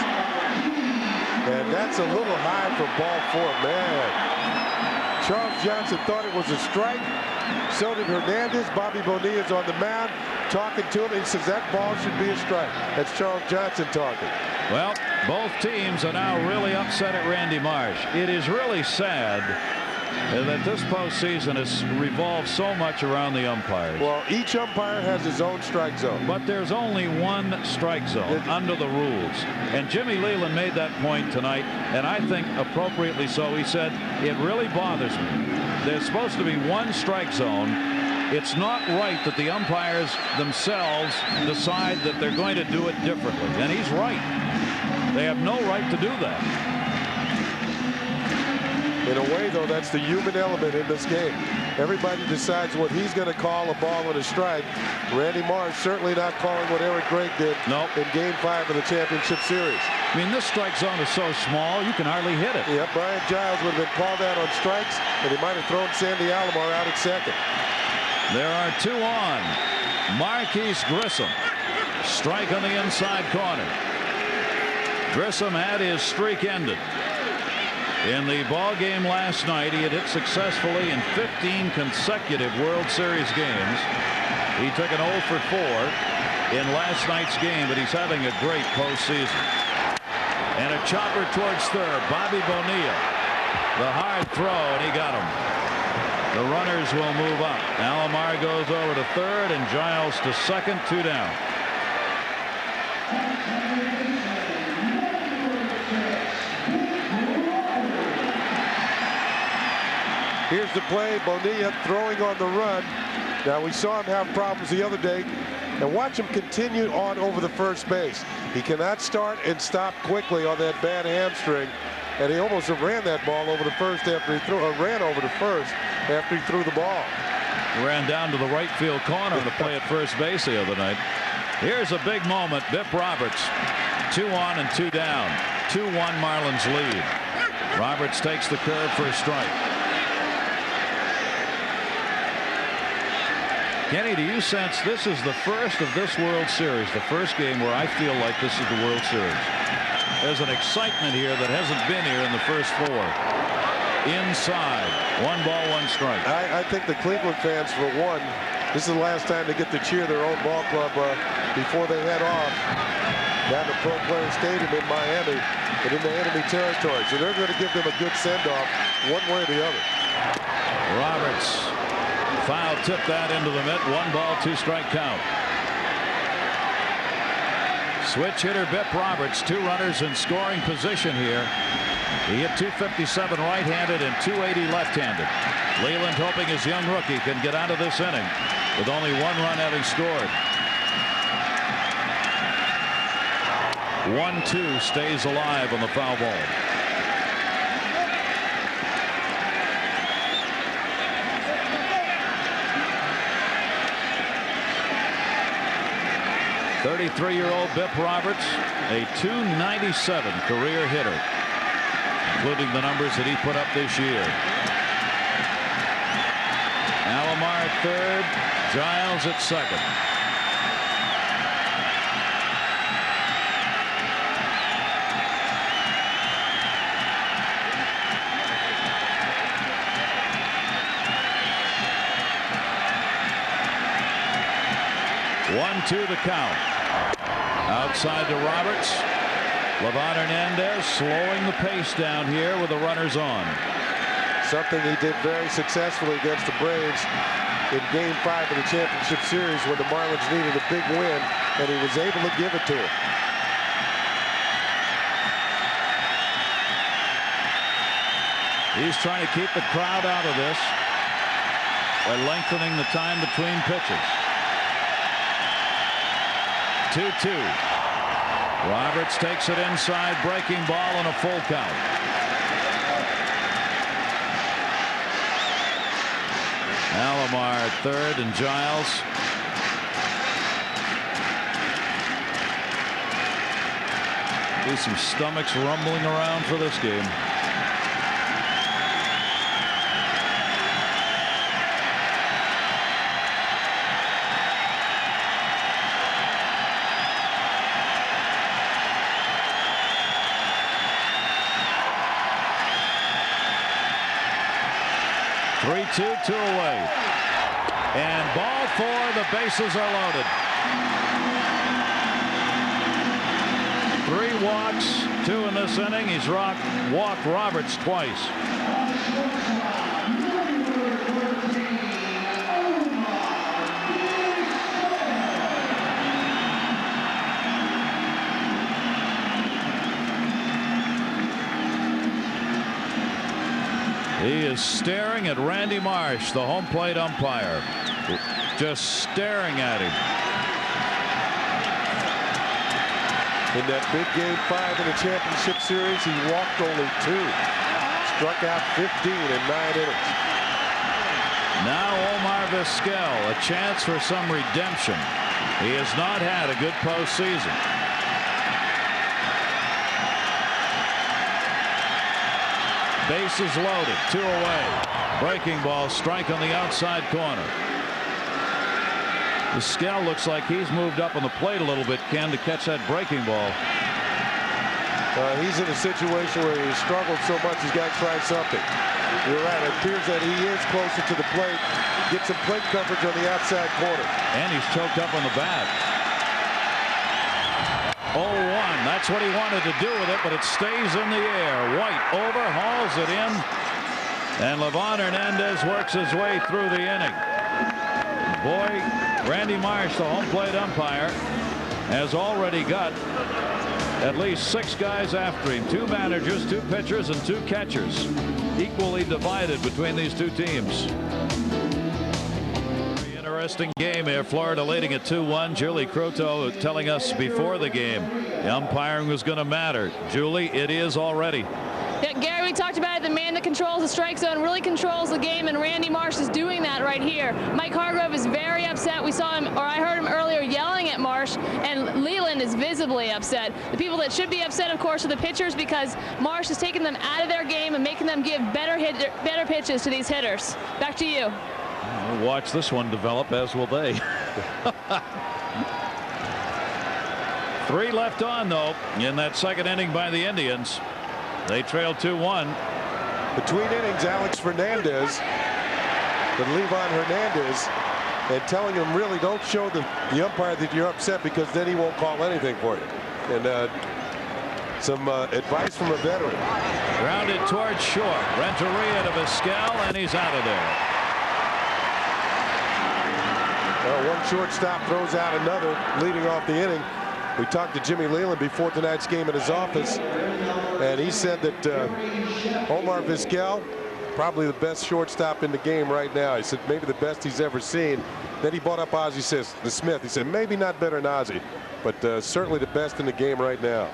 And that's a little high for ball 4. Man. Charles Johnson thought it was a strike. So did Hernandez. Bobby Bonilla's on the mound talking to him. He says that ball should be a strike. That's Charles Johnson talking. Well, both teams are now really upset at Randy Marsh. It is really sad that this postseason has revolved so much around the umpires. Well, each umpire has his own strike zone. But there's only one strike zone under the rules. And Jimmy Leland made that point tonight, and I think appropriately so. He said, it really bothers me. There's supposed to be one strike zone. It's not right that the umpires themselves decide that they're going to do it differently. And he's right. They have no right to do that. In a way, though, that's the human element in this game. Everybody decides what he's going to call a ball and a strike. Randy Marsh certainly not calling what Eric Gregg did in Game 5 of the championship series. I mean, this strike zone is so small, you can hardly hit it. Yeah, Brian Giles would have been called out on strikes, and he might have thrown Sandy Alomar out at second. There are 2 on. Marquise Grissom. Strike on the inside corner. Grissom had his streak ended. In the ball game last night, he had hit successfully in 15 consecutive World Series games. He took an 0 for 4 in last night's game, but he's having a great postseason. And a chopper towards third. Bobby Bonilla. The hard throw, and he got him. The runners will move up. Alomar goes over to third, and Giles to second. 2 down. Here's the play. Bonilla throwing on the run. Now, we saw him have problems the other day. And watch him continue on over the first base. He cannot start and stop quickly on that bad hamstring. And he almost ran that ball over the first after he ran over the first after he threw the ball. He ran down to the right field corner to play at first base the other night. Here's a big moment. Biff Roberts. 2 on and 2 down. 2-1 Marlins lead. Roberts takes the curve for a strike. Kenny, do you sense this is the first of this World Series, the first game where I feel like this is the World Series? There's an excitement here that hasn't been here in the first 4. Inside. 1 ball, 1 strike. I think the Cleveland fans, for one, this is the last time they get to cheer their own ball club before they head off down to Pro Player Stadium in Miami and in the enemy territory. So they're going to give them a good send-off one way or the other. Roberts. Foul tip that into the mitt. 1 ball, 2 strike count. Switch hitter Biff Roberts. 2 runners in scoring position here. He hit .257 right-handed and .280 left-handed. Leland hoping his young rookie can get out of this inning with only 1 run having scored. 1-2 stays alive on the foul ball. .33-year-old Bip Roberts, a .297 career hitter, including the numbers that he put up this year. Alomar at third, Giles at second. One, 2 the count. Outside to Roberts. Livan Hernandez slowing the pace down here with the runners on. Something he did very successfully against the Braves in Game 5 of the championship series when the Marlins needed a big win, and he was able to give it to them. He's trying to keep the crowd out of this by lengthening the time between pitches. 2-2. Roberts takes it inside, breaking ball and a full count. Alomar at third and Giles. Be some stomachs rumbling around for this game. Two away. And ball 4. The bases are loaded. 3 walks, 2 in this inning. He's walked Roberts twice. He is staring at Randy Marsh, the home plate umpire, just staring at him. In that big Game 5 in the championship series, he walked only 2, struck out 15 in 9 innings. Now Omar Vizquel, a chance for some redemption. He has not had a good postseason. Bases loaded, 2 away. Breaking ball, strike on the outside corner. Vizquel looks like he's moved up on the plate a little bit, Ken, to catch that breaking ball. He's in a situation where he's struggled so much he's got to try something. You're right. It appears that he is closer to the plate. Get some plate coverage on the outside corner. And he's choked up on the bat. 0-1. That's what he wanted to do with it, but it stays in the air. White overhauls it in, and Livan Hernandez works his way through the inning. Boy, Randy Marsh, the home plate umpire, has already got at least 6 guys after him. 2 managers, 2 pitchers, and 2 catchers. Equally divided between these 2 teams. Interesting game here. Florida leading at 2-1. Julie Croteau telling us before the game the umpiring was going to matter. Julie, it is already. Yeah, Gary, we talked about it. The man that controls the strike zone really controls the game, and Randy Marsh is doing that right here. Mike Hargrove is very upset. We saw him, or I heard him earlier, yelling at Marsh, and Leland is visibly upset. The people that should be upset, of course, are the pitchers, because Marsh is taking them out of their game and making them give better pitches to these hitters. Back to you. We'll watch this one develop, as will they. 3 left on, though, in that second inning by the Indians. They trail 2-1. Between innings, Alex Fernandez and Livan Hernandez, and telling him really don't show the umpire that you're upset, because then he won't call anything for you. And some advice from a veteran. Grounded towards short. Renteria to Vizquel, and he's out of there. One shortstop throws out another, leading off the inning. We talked to Jimmy Leland before tonight's game at his office, And he said that Omar Vizquel, probably the best shortstop in the game right now. He said maybe the best he's ever seen. Then he brought up Ozzie Smith. He said maybe not better than Ozzie, but certainly the best in the game right now.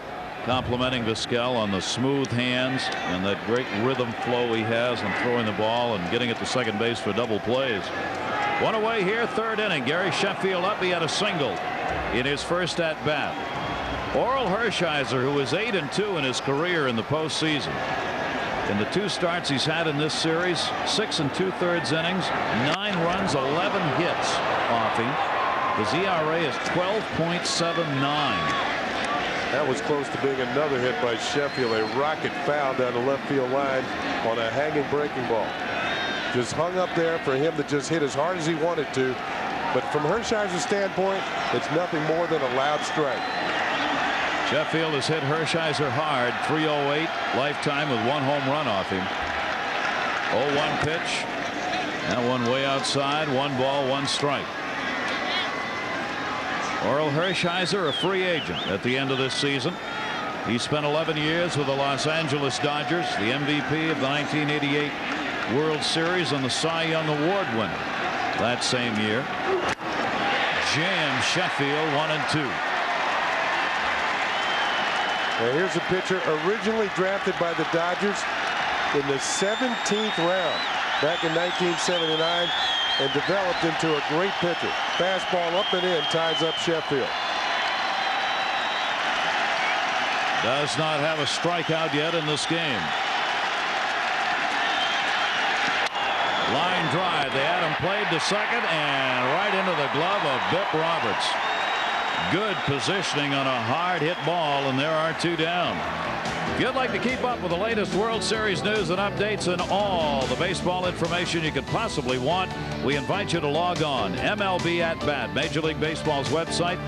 Complimenting Vizquel on the smooth hands and that great rhythm flow he has in throwing the ball and getting it to second base for double plays. One away here, third inning. Gary Sheffield up. He had a single in his first at bat. Orel Hershiser, who is 8-2 in his career in the postseason. In the 2 starts he's had in this series, 6 2/3 innings, 9 runs, 11 hits off him. His ERA is 12.79. That was close to being another hit by Sheffield. A rocket foul down the left field line on a hanging breaking ball. Just hung up there for him to just hit as hard as he wanted to. But from Hershiser's standpoint, it's nothing more than a loud strike. Sheffield has hit Hershiser hard, 308 lifetime with 1 home run off him. 0-1 pitch. That one way outside. 1 ball, 1 strike. Orel Hershiser, a free agent at the end of this season. He spent 11 years with the Los Angeles Dodgers, the MVP of the 1988 World Series and the Cy Young Award winner that same year. Jam Sheffield 1-2. Now here's a pitcher originally drafted by the Dodgers in the 17th round back in 1979 and developed into a great pitcher. Fastball up and in, ties up Sheffield. Does not have a strikeout yet in this game. Line drive. They had him played to second and right into the glove of Bip Roberts. Good positioning on a hard hit ball, and there are 2 down. If you'd like to keep up with the latest World Series news and updates and all the baseball information you could possibly want, we invite you to log on. MLB at Bat, Major League Baseball's website.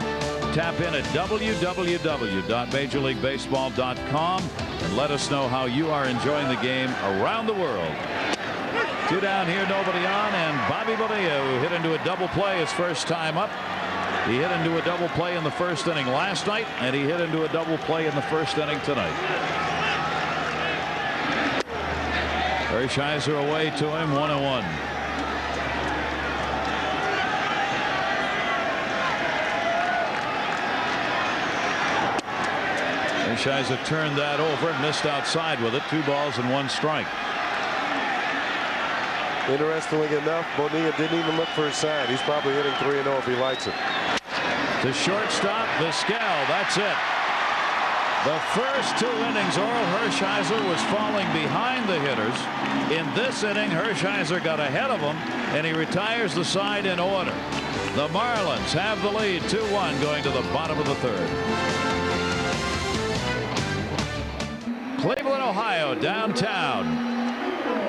Tap in at www.majorleaguebaseball.com and let us know how you are enjoying the game around the world. 2 down here, nobody on, and Bobby Bonilla, who hit into a double play his first time up. He hit into a double play in the first inning last night, and he hit into a double play in the first inning tonight. Hershiser away to him, 1-1. Hershiser turned that over and missed outside with it. 2 balls and 1 strike. Interestingly enough, Bonilla didn't even look for a sign. He's probably hitting 3-0 if he likes it. To shortstop, Vizquel. That's it. The first 2 innings, Orel Hershiser was falling behind the hitters. In this inning, Hershiser got ahead of him, and he retires the side in order. The Marlins have the lead, 2-1, going to the bottom of the 3rd. Cleveland, Ohio, downtown.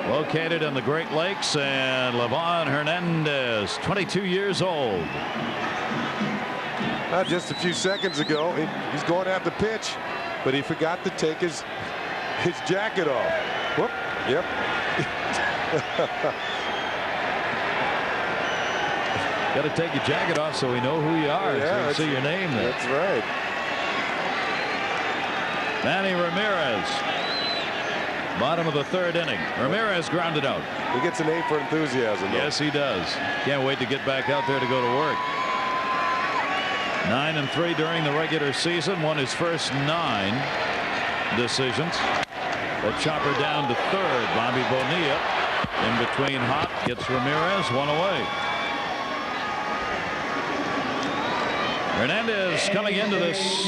Located in the Great Lakes, and Livan Hernandez, 22 years old. Just a few seconds ago, he's going at the pitch, but he forgot to take his jacket off. Whoop. Yep. Got to take your jacket off so we know who you are. Yeah, so we can see your name there. That's right. Manny Ramirez. Bottom of the 3rd inning. Ramirez grounded out. He gets an A for enthusiasm, though. Yes, he does. Can't wait to get back out there to go to work. 9-3 during the regular season. Won his first 9 decisions. A chopper down to 3rd. Bobby Bonilla in between hop gets Ramirez 1 away. Hernandez coming into this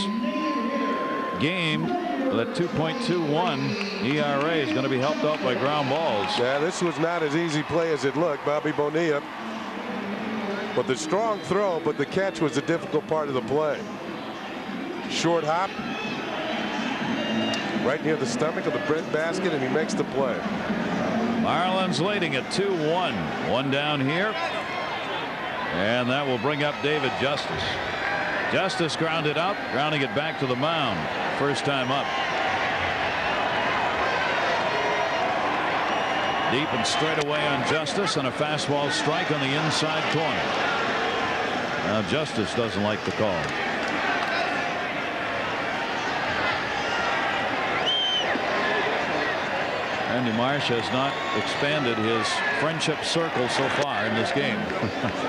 game with a 2.21 ERA is going to be helped out by ground balls. Yeah, this was not as easy play as it looked. Bobby Bonilla with the strong throw, but the catch was the difficult part of the play. Short hop right near the stomach of the bread basket, and he makes the play. Marlins leading at 2-1. 1 down here, and that will bring up David Justice. Justice grounded out, grounding it back to the mound. First time up. Deep and straight away on Justice, and a fastball strike on the inside corner. Now Justice doesn't like the call. Randy Marsh has not expanded his friendship circle so far in this game.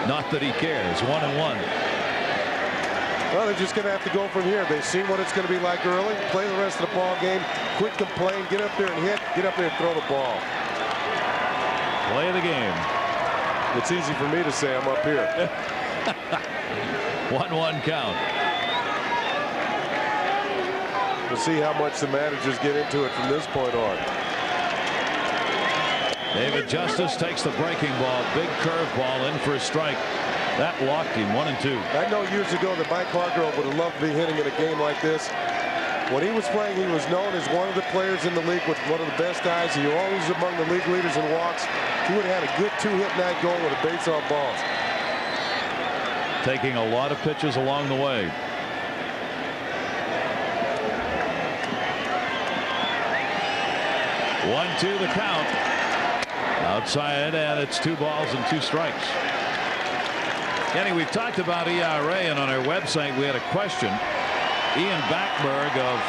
Not that he cares. 1-1. Well, they're just going to have to go from here. They've seen what it's going to be like early. Play the rest of the ball game. Quit complaining. Get up there and hit. Get up there and throw the ball. Play the game. It's easy for me to say. I'm up here. 1-1 count. We'll see how much the managers get into it from this point on. David Justice takes the breaking ball. Big curveball in for a strike. That locked him. 1-2. I know years ago that Mike Hargrove would have loved to be hitting in a game like this. When he was playing, he was known as one of the players in the league with one of the best eyes. He was always among the league leaders in walks. He would have had a good 2-hit night going with a base on balls. Taking a lot of pitches along the way. 1-2 the count. Outside, and it's 2 balls and 2 strikes. Kenny, we've talked about ERA, and on our website we had a question. Ian Backberg of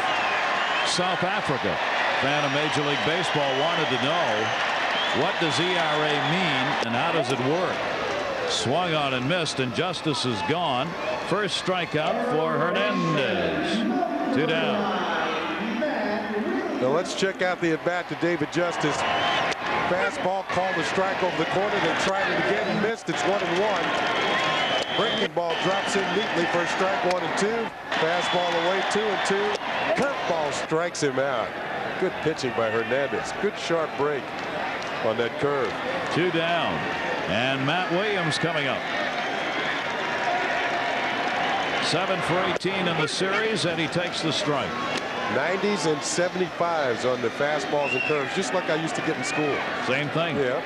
South Africa, fan of Major League Baseball, wanted to know, what does ERA mean and how does it work? Swung on and missed, and Justice is gone. First strikeout for Hernandez. 2 down. Now let's check out the at-bat to David Justice. Fastball called a strike over the corner. They tried it again and missed. It's 1-1. Breaking ball drops in neatly for strike 1 and 2. Fastball away 2 and 2. Curveball strikes him out. Good pitching by Hernandez. Good sharp break on that curve. 2 down. And Matt Williams coming up. 7 for 18 in the series, and he takes the strike. 90s and 75s on the fastballs and curves, just like I used to get in school. Same thing. Yeah.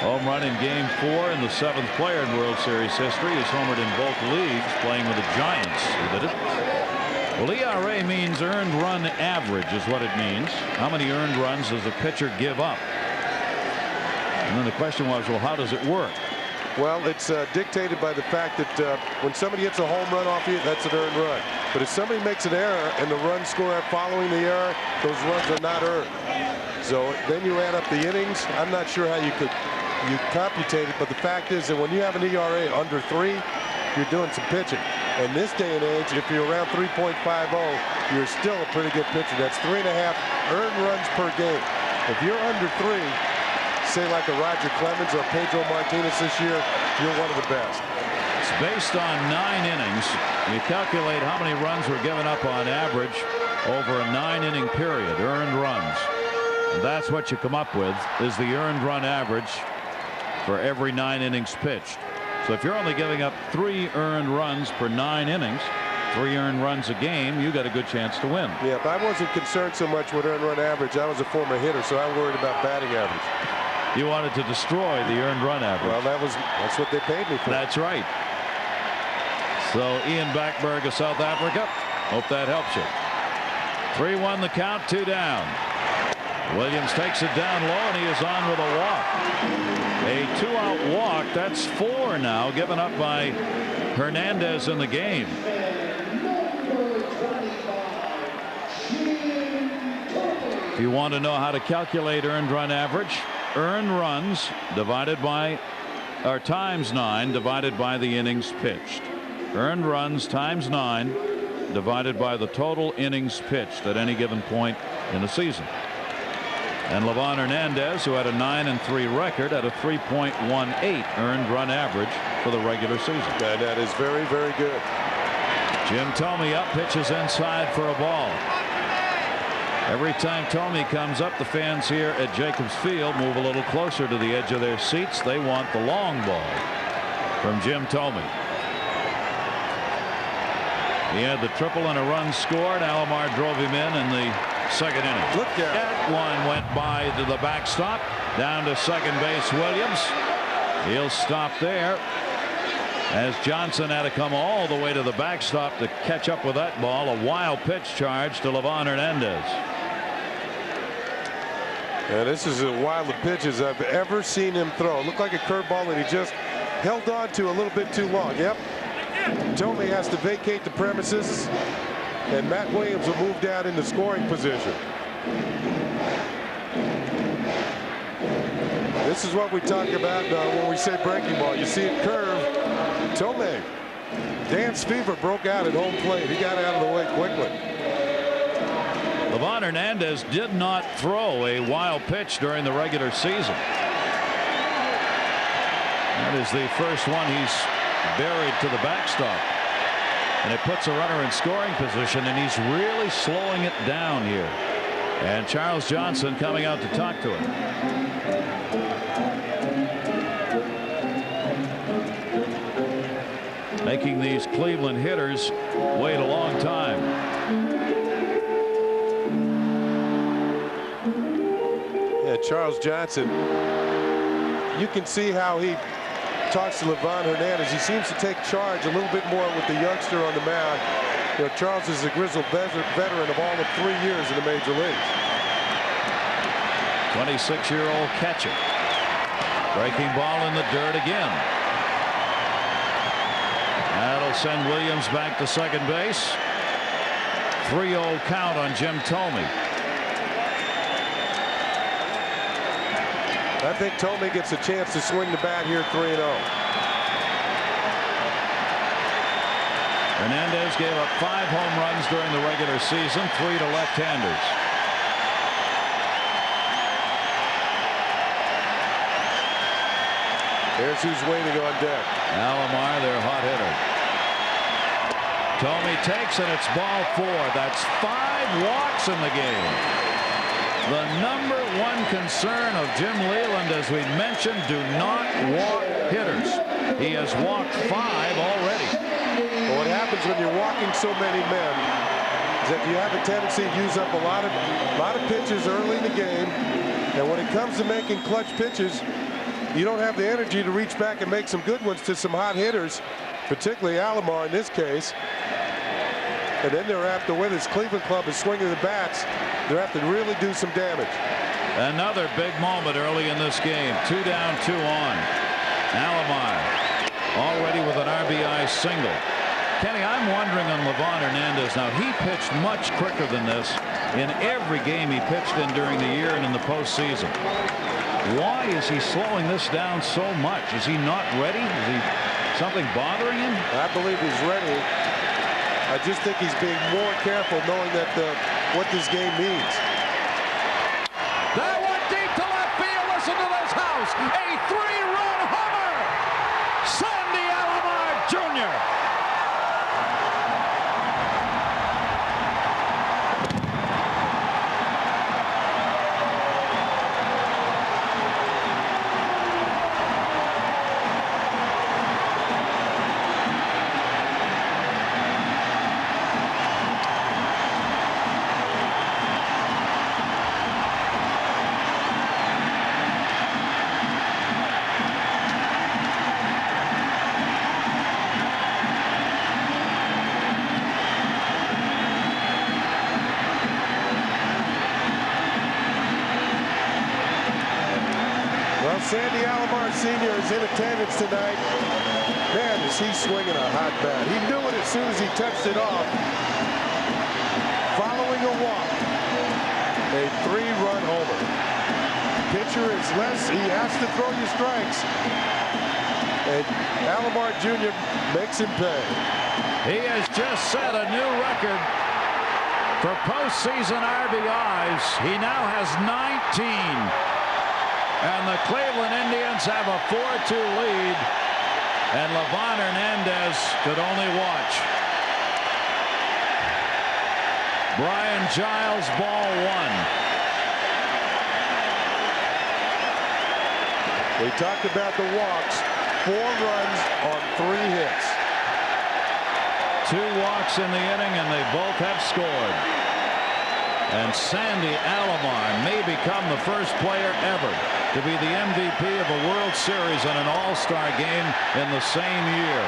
Home run in Game 4 in the 7th player in World Series history. He's homered in both leagues, playing with the Giants. He did it. Well, ERA means earned run average is what it means. How many earned runs does a pitcher give up? And then the question was, well, how does it work? Well, it's dictated by the fact that when somebody hits a home run off you, that's an earned run. But if somebody makes an error and the runs score following the error, those runs are not earned. So then you add up the innings. I'm not sure how you computate it, but the fact is that when you have an ERA under 3, you're doing some pitching. And this day and age, if you're around 3.50, you're still a pretty good pitcher. That's 3.5 earned runs per game. If you're under 3, say like a Roger Clemens or Pedro Martinez this year, you're one of the best. It's based on 9 innings. You calculate how many runs were given up on average over a 9-inning period, earned runs. And that's what you come up with, is the earned run average for every 9 innings pitched. So if you're only giving up 3 earned runs per 9 innings, 3 earned runs a game, you got a good chance to win. Yeah, but I wasn't concerned so much with earned run average. I was a former hitter, so I worried about batting average. You wanted to destroy the earned run average. Well, that's what they paid me for. That's right. So Ian Backberg of South Africa, hope that helps you. 3-1 the count, 2 down. Williams takes it down low, and he is on with a walk. A 2-out walk. That's 4 now given up by Hernandez in the game. If you want to know how to calculate earned run average, earned runs divided by, or times 9 divided by the innings pitched. Earned runs times 9 divided by the total innings pitched at any given point in the season. And Livan Hernandez, who had a 9-3 record, had a 3.18 earned run average for the regular season. And that is very, very good. Jim Thome up, pitches inside for a ball. Every time Thome comes up, the fans here at Jacobs Field move a little closer to the edge of their seats. They want the long ball from Jim Thome. He had the triple and a run scored. Alomar drove him in the 2nd inning. Look out. That one went by to the backstop. Down to second base, Williams. He'll stop there, as Johnson had to come all the way to the backstop to catch up with that ball. A wild pitch charge to Livan Hernandez. And this is as wild a pitch as I've ever seen him throw. It looked like a curveball that he just held on to a little bit too long. Yep. Thome has to vacate the premises, and Matt Williams will move down into scoring position. This is what we talk about when we say breaking ball. You see it curve. Tomei. Dance fever broke out at home plate. He got out of the way quickly. Livan Hernandez did not throw a wild pitch during the regular season. That is the first one he's buried to the backstop. And it puts a runner in scoring position, and he's really slowing it down here. And Charles Johnson coming out to talk to him. Making these Cleveland hitters wait a long time. Yeah, Charles Johnson, you can see how he talks to Livan Hernandez. He seems to take charge a little bit more with the youngster on the mound. You know, Charles is a grizzled veteran of all of 3 years in the major leagues. 26-year-old catcher. Breaking ball in the dirt again. That'll send Williams back to second base. 3-0 count on Jim Tomei. I think Tomei gets a chance to swing the bat here 3-0. Hernandez gave up 5 home runs during the regular season, 3 to left-handers. Here's who's waiting on deck. Alomar, their hot hitter. Tomei takes, and it's ball 4. That's 5 walks in the game. The #1 concern of Jim Leland, as we mentioned, do not walk hitters. He has walked 5 already. Well, what happens when you're walking so many men is that you have a tendency to use up a lot of pitches early in the game, and when it comes to making clutch pitches, you don't have the energy to reach back and make some good ones to some hot hitters, particularly Alomar in this case. And then they're after, when this Cleveland club is swinging the bats, they're have to really do some damage. Another big moment early in this game. 2 down, 2 on. Alomar already with an RBI single. Kenny, I'm wondering on Livan Hernandez now. He pitched much quicker than this in every game he pitched in during the year and in the postseason. Why is he slowing this down so much? Is he not ready? Is he something bothering him? I believe he's ready. I just think he's being more careful, knowing that what this game means. That went deep to left field. Listen to this house. A 3-run homer. Sandy Alomar Jr. Sandy Alomar Sr. is in attendance tonight. Man, is he swinging a hot bat. He knew it as soon as he touched it off. Following a walk. A 3-run homer. Pitcher is less. He has to throw you strikes. And Alomar Jr. makes him pay. He has just set a new record for postseason RBIs. He now has 19. And the Cleveland Indians have a 4-2 lead. And Livan Hernandez could only watch. Brian Giles, ball 1. We talked about the walks. 4 runs on 3 hits. 2 walks in the inning, and they both have scored. And Sandy Alomar may become the first player ever to be the MVP of a World Series and an All-Star game in the same year.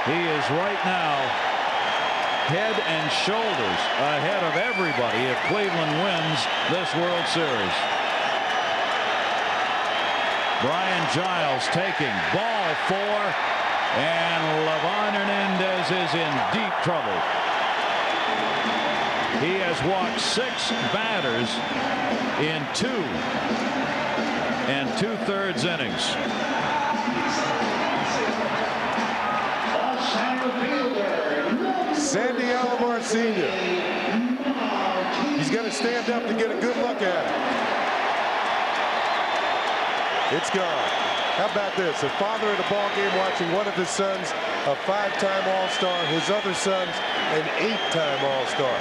He is right now head and shoulders ahead of everybody if Cleveland wins this World Series. Brian Giles taking ball 4, and Livan Hernandez is in deep trouble. He has walked 6 batters in 2 and 2/3 innings. Sandy Alomar Sr. He's going to stand up to get a good look at it. It's gone. How about this? A father at a ball game watching one of his sons, a 5-time All-Star, his other sons, an 8-time All-Star.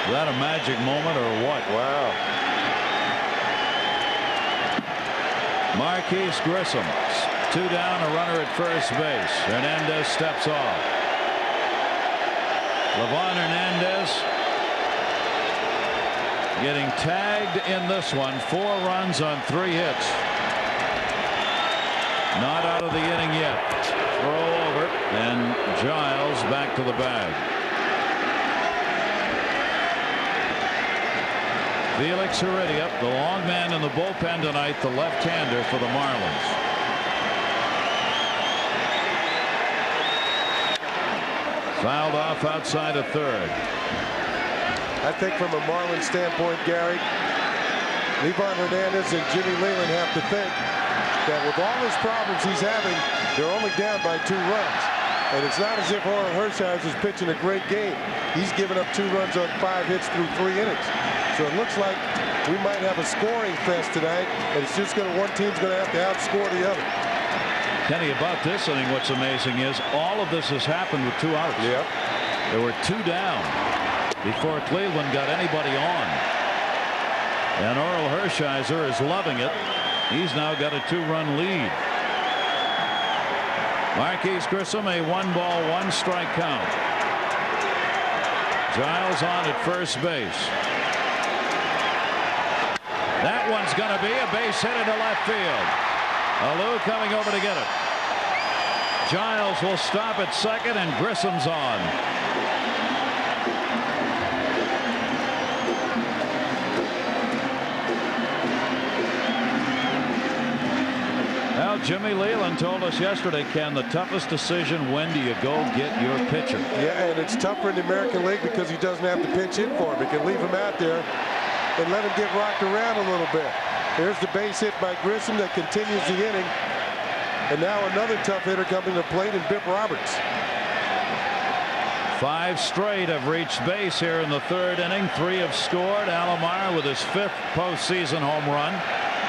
Is that a magic moment or what? Wow. Marquise Grissom, 2 down, a runner at first base. Hernandez steps off. Livan Hernandez getting tagged in this one. 4 runs on 3 hits. Not out of the inning yet. Throw over, and Giles back to the bag. Felix Heredia, the long man in the bullpen tonight, the left-hander for the Marlins. Fouled off outside of third. I think from a Marlins standpoint, Gary, Livan Hernandez and Jimmy Leland have to think that with all his problems he's having, they're only down by 2 runs. And it's not as if Orel Hershiser is pitching a great game. He's given up 2 runs on 5 hits through 3 innings. So it looks like we might have a scoring fest tonight, and it's just one team's going to have to outscore the other. Kenny, about this inning, what's amazing is all of this has happened with 2 outs. Yep. There were 2 down before Cleveland got anybody on. And Orel Hershiser is loving it. He's now got a 2-run lead. Marquise Grissom, a 1-ball, 1-strike count. Giles on at first base. That one's going to be a base hit into left field. Alou coming over to get it. Giles will stop at second, and Grissom's on. Well, Jimmy Leland told us yesterday, Ken, the toughest decision, when do you go get your pitcher? Yeah, and it's tougher in the American League because he doesn't have to pitch in for him. He can leave him out there and let him get rocked around a little bit. There's the base hit by Grissom that continues the inning. And now another tough hitter coming to the plate in Bip Roberts. 5 straight have reached base here in the 3rd inning. 3 have scored. Alomar with his 5th postseason home run.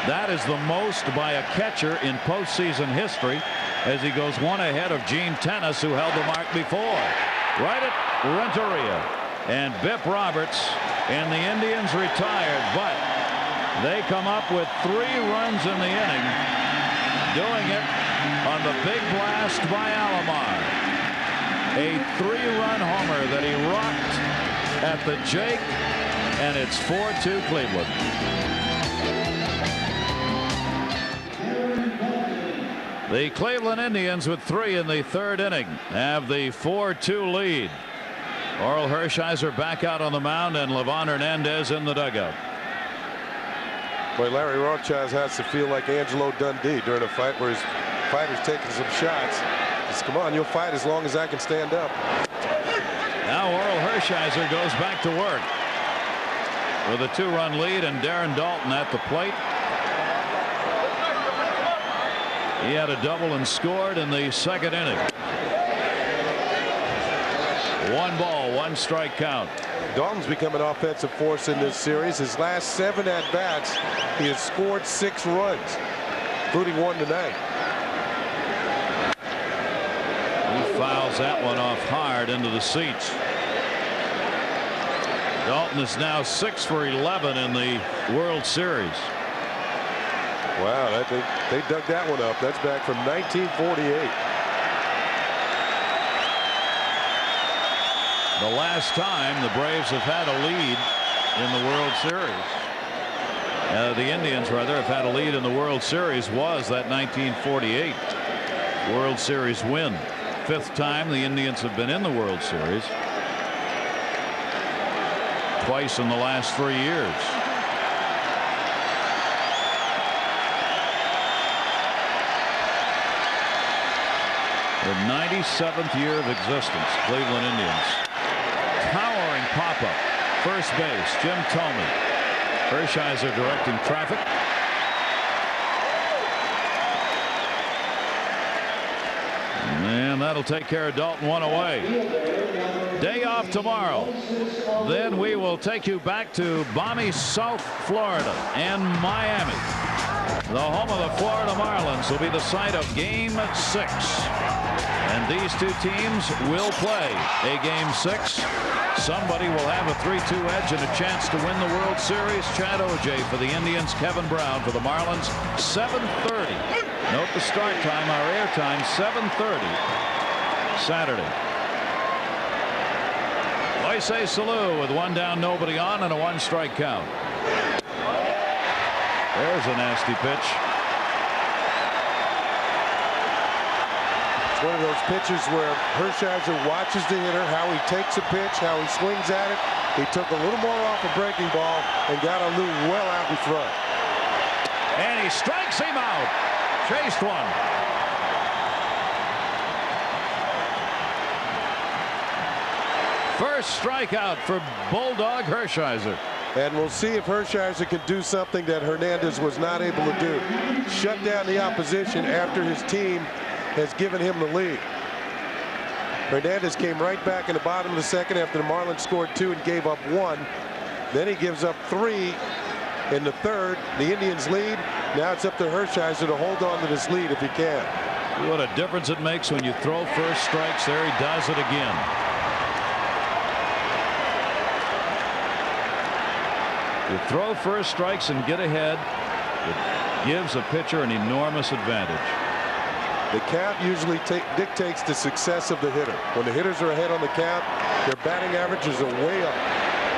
That is the most by a catcher in postseason history, as he goes 1 ahead of Gene Tennis, who held the mark before. Right at Renteria. And Bip Roberts and the Indians retired, but they come up with 3 runs in the inning, doing it on the big blast by Alomar. A 3-run homer that he rocked at the Jake, and it's 4-2 Cleveland. The Cleveland Indians, with 3 in the 3rd inning, have the 4-2 lead. Orel Hershiser back out on the mound, and Livan Hernandez in the dugout. Boy, Larry Rothschild has to feel like Angelo Dundee during a fight where his fighter's taking some shots. Just, come on, you'll fight as long as I can stand up. Now Orel Hershiser goes back to work with a 2-run lead, and Darren Dalton at the plate. He had a double and scored in the 2nd inning. 1 ball, 1-strike count. Dalton's become an offensive force in this series. His last 7 at-bats, he has scored 6 runs, including 1 tonight. He fouls that one off hard into the seats. Dalton is now 6 for 11 in the World Series. Wow, they dug that one up. That's back from 1948. The last time the Braves have had a lead in the World Series, the Indians rather, have had a lead in the World Series, was that 1948 World Series win. 5th time the Indians have been in the World Series. Twice in the last 3 years. The 97th year of existence, Cleveland Indians. Towering pop-up. First base, Jim Thome. Hershiser directing traffic. that'll take care of Dalton. One away. Day off tomorrow. Then we will take you back to balmy South Florida and Miami. The home of the Florida Marlins will be the site of Game 6. And these two teams will play a Game 6. Somebody will have a 3-2 edge and a chance to win the World Series. Chad O'Jay for the Indians, Kevin Brown for the Marlins. 7:30. Note the start time, our air time, 7:30 Saturday. Moises Salou with one down, nobody on, and a 1-strike count. There's a nasty pitch. It's one of those pitches where Hershiser watches the hitter, how he takes a pitch, how he swings at it. He took a little more off a breaking ball and got a Lou well out in front. And he strikes him out. Chased one. First strikeout for Bulldog Hershiser. And we'll see if Hershiser can do something that Hernandez was not able to do. Shut down the opposition after his team has given him the lead. Hernandez came right back in the bottom of the second after the Marlins scored 2 and gave up 1. Then he gives up 3 in the third. The Indians lead. Now it's up to Hershiser to hold on to this lead if he can. What a difference it makes when you throw first strikes. There he does it again. You throw first strikes and get ahead. It gives a pitcher an enormous advantage. The count usually dictates the success of the hitter. When the hitters are ahead on the count, their batting averages are way up.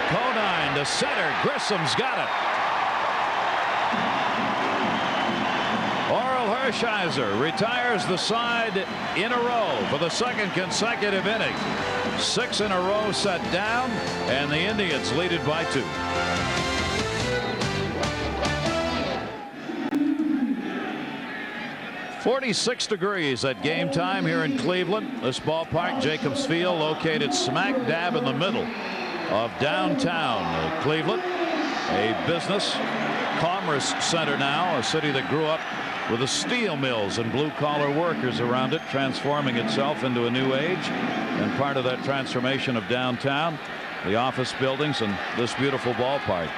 Conine to center. Grissom's got it. Orel Hershiser retires the side in a row for the second consecutive inning. 6 in a row set down, and the Indians lead it by 2. .46 degrees at game time here in Cleveland. This ballpark, Jacobs Field, located smack dab in the middle of downtown Cleveland, a business commerce center now, a city that grew up with the steel mills and blue-collar workers around it, transforming itself into a new age. And part of that transformation of downtown, the office buildings and this beautiful ballpark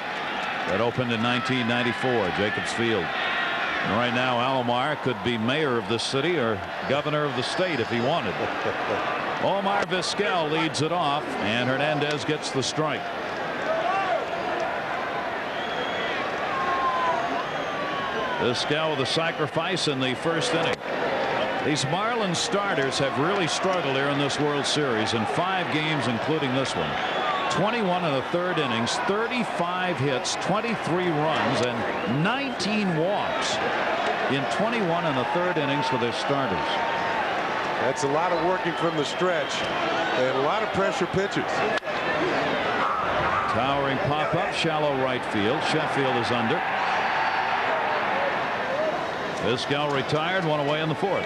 that opened in 1994, Jacobs Field. And right now, Alomar could be mayor of the city or governor of the state if he wanted. Omar Vizquel leads it off, and Hernandez gets the strike. Vizquel with a sacrifice in the first inning. These Marlins starters have really struggled here in this World Series in 5 games, including this one. 21 in the third innings, 35 hits, 23 runs, and 19 walks in 21 in the third innings for their starters. That's a lot of working from the stretch and a lot of pressure pitches. Towering pop-up, shallow right field. Sheffield is under. Vizquel retired, 1 away in the 4th.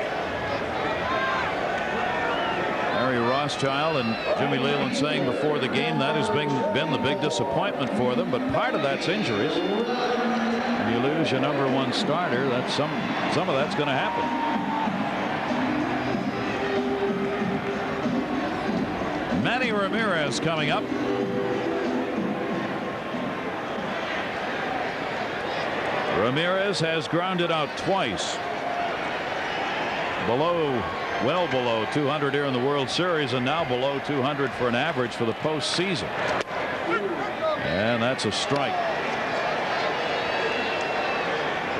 Harry Rothschild and Jimmy Leland saying before the game that has been the big disappointment for them, but part of that's injuries. When you lose your #1 starter, that's some of that's going to happen. Manny Ramirez coming up. Ramirez has grounded out twice. Well below 200 here in the World Series, and now below 200 for an average for the postseason. And that's a strike.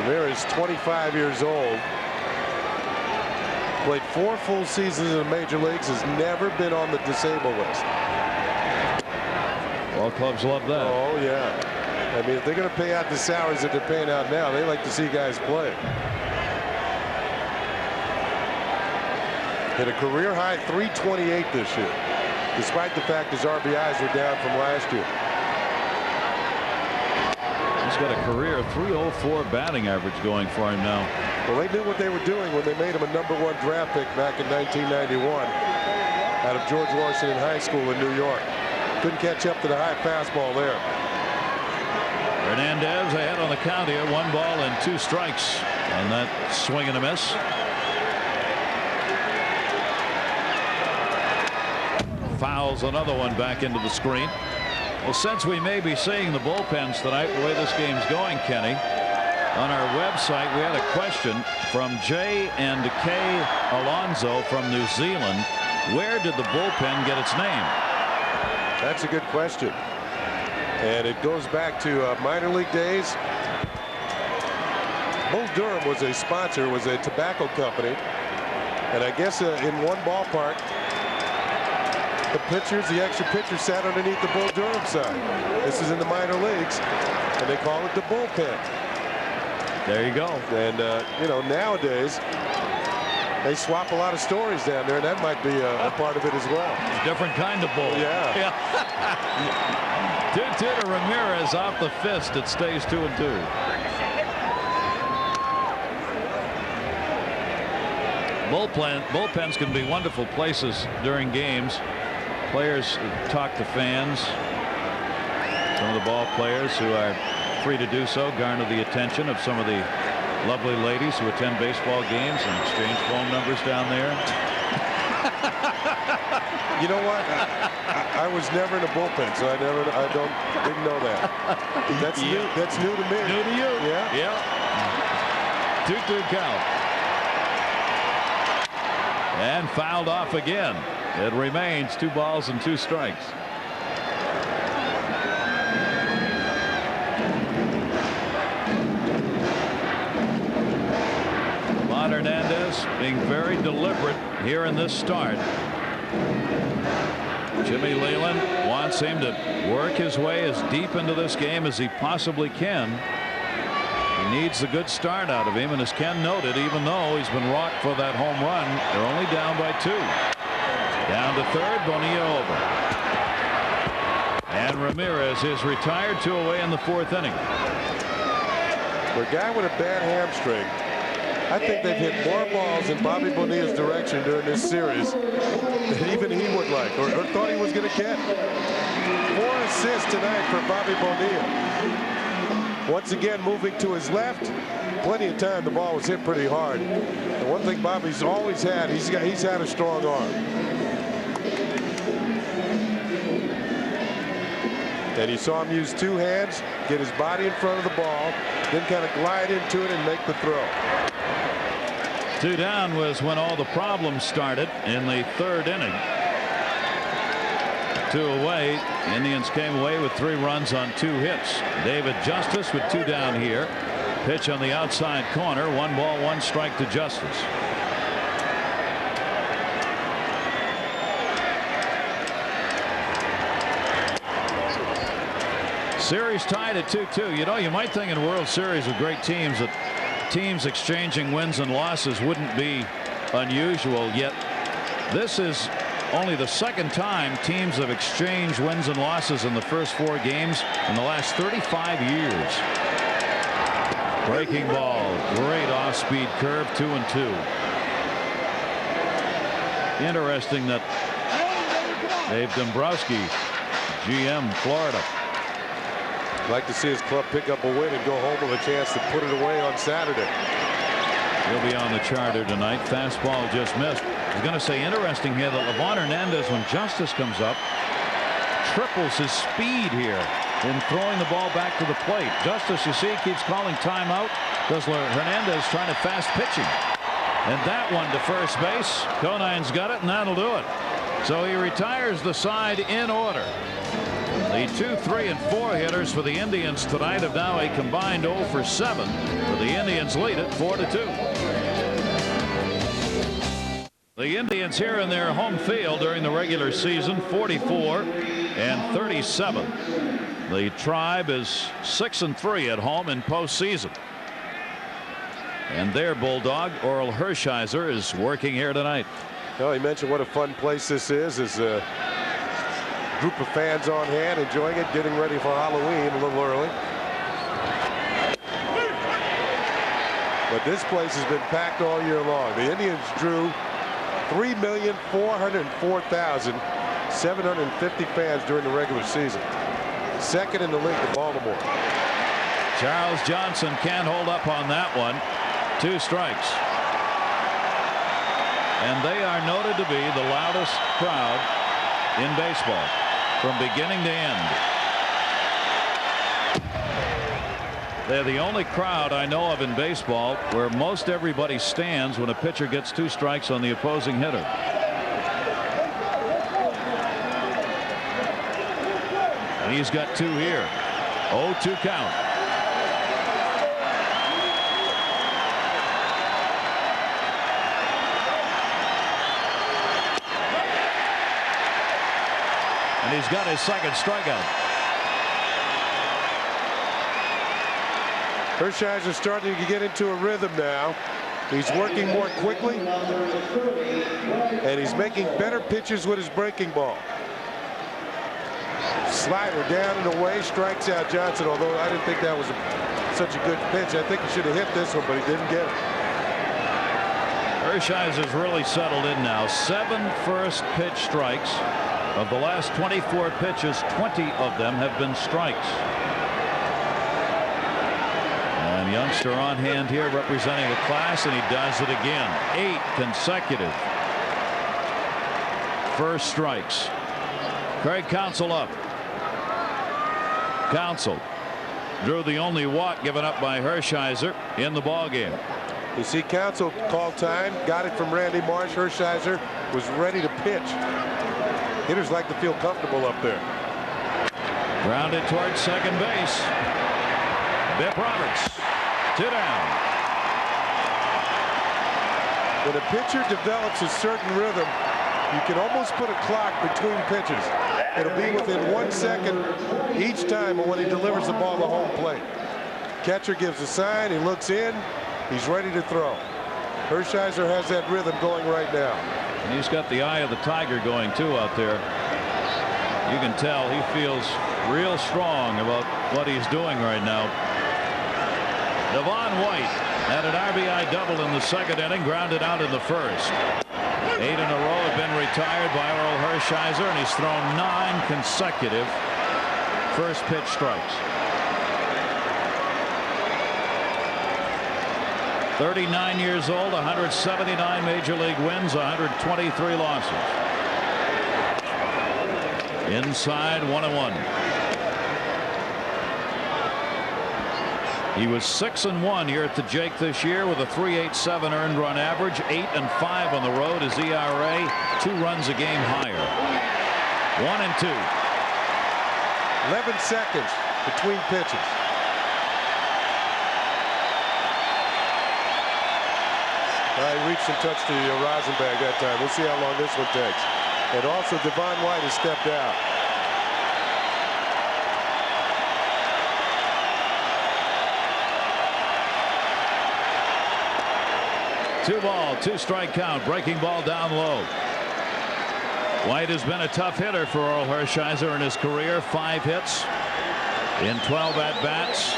Ramirez, 25 years old. Played 4 full seasons in the major leagues, has never been on the disabled list. All clubs love that. Oh, yeah. I mean, if they're going to pay out the salaries that they're paying out now, they like to see guys play. Hit a career high 328 this year, despite the fact his RBIs were down from last year. He's got a career 304 batting average going for him now. Well, they knew what they were doing when they made him a #1 draft pick back in 1991 out of George Washington High School in New York. Couldn't catch up to the high fastball there. Hernandez ahead on the count here, 1 ball and 2 strikes on that swing and a miss. fouls another one back into the screen. Well, since we may be seeing the bullpens tonight, the way this game's going, Kenny, on our website we had a question from J and K Alonso from New Zealand. Where did the bullpen get its name? That's a good question, and it goes back to minor league days. Bull Durham was a sponsor, was a tobacco company, and I guess in one ballpark the pitchers, the extra pitchers, sat underneath the Bull Durham sign. This is in the minor leagues, and they call it the bullpen. There you go. And you know, nowadays they swap a lot of stories down there, and that might be a part of it as well. It's a different kind of bull. Yeah. 2-2 to Ramirez off the fist. It stays 2-2. Bullpens can be wonderful places during games. Players talk to fans. Some of the ball players who are free to do so garner the attention of some of the lovely ladies who attend baseball games and exchange phone numbers down there. You know what? I was never in a bullpen, so didn't know that. That's new. That's new to me. New to you. Yeah. 2-2 count. And fouled off again. It remains 2 balls and 2 strikes. Livan Hernandez being very deliberate here in this start. Jimmy Leland wants him to work his way as deep into this game as he possibly can. He needs a good start out of him, and as Ken noted, even though he's been rocked for that home run, they're only down by 2. Down to third, Bonilla over. And Ramirez is retired, 2 away in the 4th inning. For a guy with a bad hamstring, I think they've hit more balls in Bobby Bonilla's direction during this series than even he would like or thought he was going to get. 4 assists tonight for Bobby Bonilla. Once again moving to his left. Plenty of time. The ball was hit pretty hard. The one thing Bobby's always had, he's had a strong arm. And you saw him use 2 hands, get his body in front of the ball, then kind of glide into it and make the throw. 2 down was when all the problems started in the 3rd inning. 2 away. Indians came away with 3 runs on 2 hits. David Justice with 2 down here. Pitch on the outside corner. 1 ball, 1 strike to Justice. Series tied at 2-2. You know, you might think in a World Series with great teams that teams exchanging wins and losses wouldn't be unusual, yet this is only the 2nd time teams have exchanged wins and losses in the first 4 games in the last 35 years. Breaking ball, great off-speed curve, 2-2. Interesting that Dave Dombrowski, GM Florida, like to see his club pick up a win and go home with a chance to put it away on Saturday. He'll be on the charter tonight. Fastball just missed. I was going to say, interesting here that Livan Hernandez, when Justice comes up, triples his speed here in throwing the ball back to the plate. Justice, you see, keeps calling timeout because Hernandez trying to fast pitching. And that one to first base. Conine's got it, and that'll do it. So he retires the side in order. The 2, 3, and 4 hitters for the Indians tonight have now a combined 0 for 7. But the Indians lead it 4-2. The Indians here in their home field during the regular season, 44 and 37. The Tribe is 6-3 at home in postseason. And their Bulldog, Orel Hershiser, is working here tonight. Well, he mentioned what a fun place this is. A group of fans on hand enjoying it, getting ready for Halloween a little early. But this place has been packed all year long. The Indians drew 3,404,750 fans during the regular season. 2nd in the league to Baltimore. Charles Johnson can't hold up on that one. 2 strikes. And they are noted to be the loudest crowd in baseball from beginning to end. They're the only crowd I know of in baseball where most everybody stands when a pitcher gets 2 strikes on the opposing hitter. And he's got 2 here. 0-2 count. And he's got his second strikeout. Hershiser starting to get into a rhythm now. He's working more quickly, and he's making better pitches with his breaking ball. Slider down and away, strikes out Johnson, although I didn't think that was such a good pitch. I think he should have hit this one, but he didn't get it. Hershiser's really settled in now. 7 first pitch strikes. Of the last 24 pitches, 20 of them have been strikes. And youngster on hand here representing the class, and he does it again. 8 consecutive first strikes. Craig Counsell up. Counsell drew the only walk given up by Hershiser in the ball game. You see Counsell called time, got it from Randy Marsh. Hershiser was ready to pitch. Hitters like to feel comfortable up there. Grounded towards second base. Biff Roberts. 2 down. When a pitcher develops a certain rhythm, you can almost put a clock between pitches. It'll be within 1 second each time when he delivers the ball to home plate. Catcher gives a sign, he looks in, he's ready to throw. Hershiser has that rhythm going right now. And he's got the eye of the tiger going too out there. You can tell he feels real strong about what he's doing right now. Livan White had an RBI double in the second inning, grounded out in the first. 8 in a row have been retired by Orel Hershiser, and he's thrown 9 consecutive first pitch strikes. 39 years old, 179 major league wins, 123 losses. Inside 1-1. He was 6-1 here at the Jake this year with a .387 earned run average, 8-5 on the road. His ERA 2 runs a game higher. 1-2. 11 seconds between pitches. He reached and touched the rosin bag that time. We'll see how long this one takes. And also Livan White has stepped out. Two ball, 2 strike count. Breaking ball down low. White has been a tough hitter for Orel Hershiser in his career. 5 hits in 12 at bats.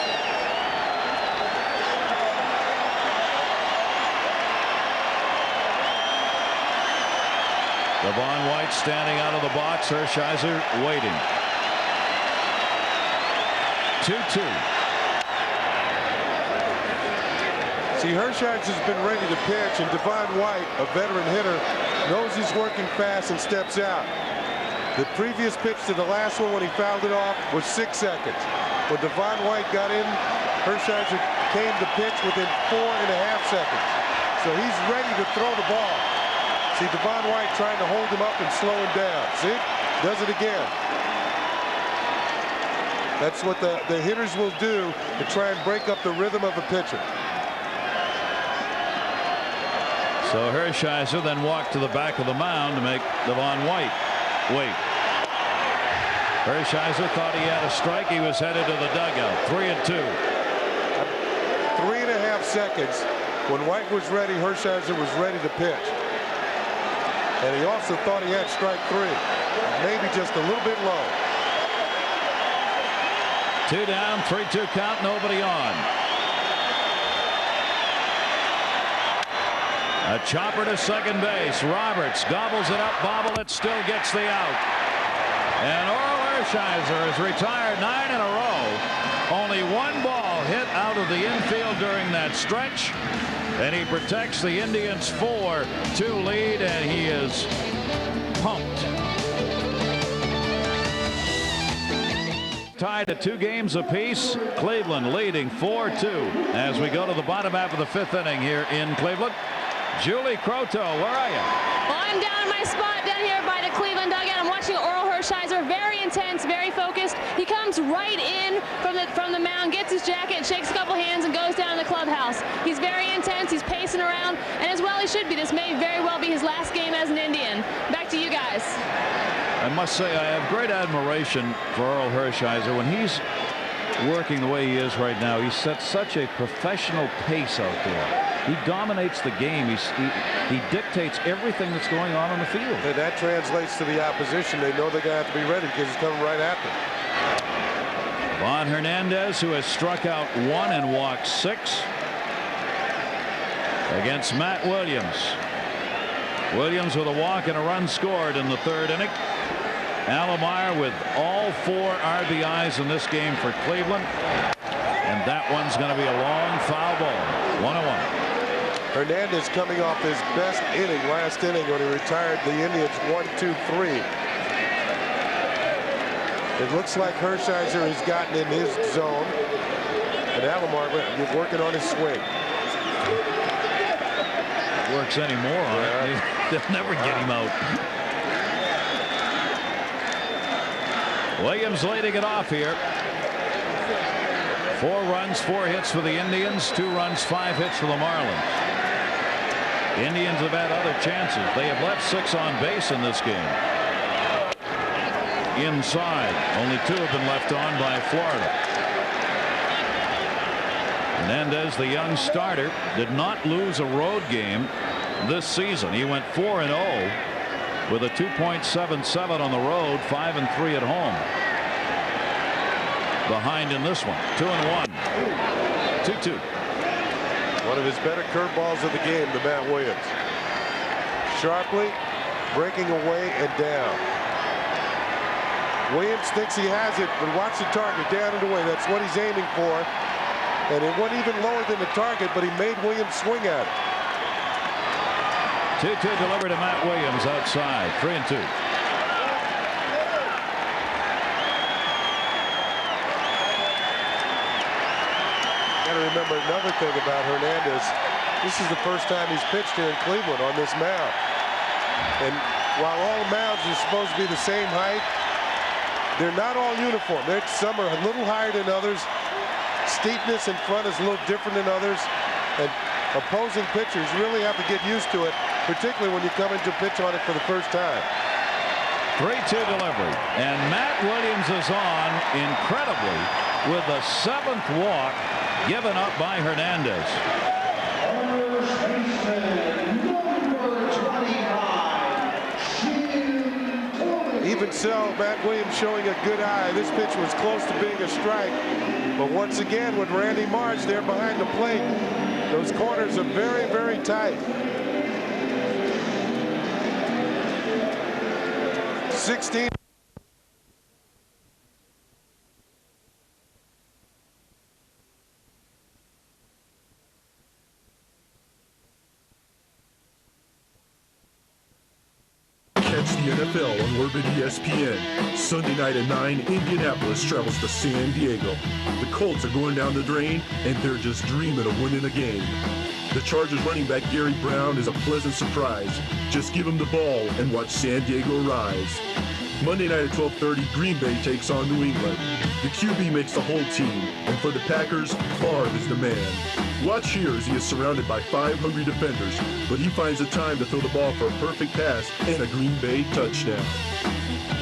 Livan White standing out of the box. Hershiser waiting. 2-2. See, Hershiser's been ready to pitch, and Livan White, a veteran hitter, knows he's working fast and steps out. The previous pitch to the last one when he fouled it off was 6 seconds. When Livan White got in, Hershiser came to pitch within 4.5 seconds. So he's ready to throw the ball. See, Livan White trying to hold him up and slow him down. See? Does it again. That's what the hitters will do to try and break up the rhythm of a pitcher. So Hershiser then walked to the back of the mound to make Livan White wait. Hershiser thought he had a strike. He was headed to the dugout. 3-2. 3.5 seconds. When White was ready, Hershiser was ready to pitch. And he also thought he had strike 3. Maybe just a little bit low. 2 down, 3-2 count, nobody on. A chopper to second base. Roberts gobbles it up, bobble it, still gets the out. And Orel Hershiser is retired 9 in a row. Only 1 ball hit out of the infield during that stretch. And he protects the Indians' 4-2 lead, and he is pumped. tied at 2 games apiece. Cleveland leading 4-2 as we go to the bottom half of the 5th inning here in Cleveland. Julie Croteau, where are you? Well, I'm down in my spot down here by the Cleveland dugout. I'm watching Orel Hershiser, very intense, very focused. He comes right in from the mound, gets his jacket, shakes a couple hands, and goes down to the clubhouse. He's very intense. He's pacing around, and as well he should be. This may very well be his last game as an Indian. Back to you guys. I must say I have great admiration for Orel Hershiser. When he's working the way he is right now, he sets such a professional pace out there. He dominates the game. He dictates everything that's going on the field. And that translates to the opposition. They know they're going to have to be ready because he's coming right at them. Livan Hernandez, who has struck out 1 and walked 6 against Matt Williams. Williams with a walk and a run scored in the 3rd inning. Alomar with all 4 RBIs in this game for Cleveland. And that one's going to be a long foul ball. 1-1. Hernandez coming off his best inning last inning when he retired the Indians 1-2-3. It looks like Hershiser has gotten in his zone, and Alomar working on his swing. Works anymore on it. They'll never get him out. Williams leading it off here. 4 runs, 4 hits for the Indians, 2 runs, 5 hits for the Marlins. The Indians have had other chances. They have left 6 on base in this game. Inside, only 2 have been left on by Florida. Hernandez, the young starter, did not lose a road game this season. He went 4-0 with a 2.77 on the road, 5-3 at home. Behind in this one, 2-1. 2-2. One of his better curveballs of the game to Matt Williams. Sharply breaking away and down. Williams thinks he has it, but watch the target down and away. That's what he's aiming for. And it went even lower than the target, but he made Williams swing at it. 2-2 delivered to Matt Williams outside. 3-2. Remember another thing about Hernandez. This is the first time he's pitched here in Cleveland on this mound. And while all mounds are supposed to be the same height, they're not all uniform. Some are a little higher than others. Steepness in front is a little different than others. And opposing pitchers really have to get used to it, particularly when you come into pitch on it for the first time. 3-2 delivery. And Matt Williams is on incredibly with the 7th walk given up by Hernandez. Even so, Matt Williams showing a good eye. This pitch was close to being a strike. But once again, with Randy Marsh there behind the plate, those corners are very, very tight. 16. Catch the NFL on Orbit ESPN. Sunday night at 9, Indianapolis travels to San Diego. The Colts are going down the drain, and they're just dreaming of winning a game. The Chargers running back Gary Brown is a pleasant surprise. Just give him the ball and watch San Diego rise. Monday night at 12:30, Green Bay takes on New England. The QB makes the whole team, and for the Packers, Favre is the man. Watch here as he is surrounded by 5 hungry defenders, but he finds the time to throw the ball for a perfect pass and a Green Bay touchdown.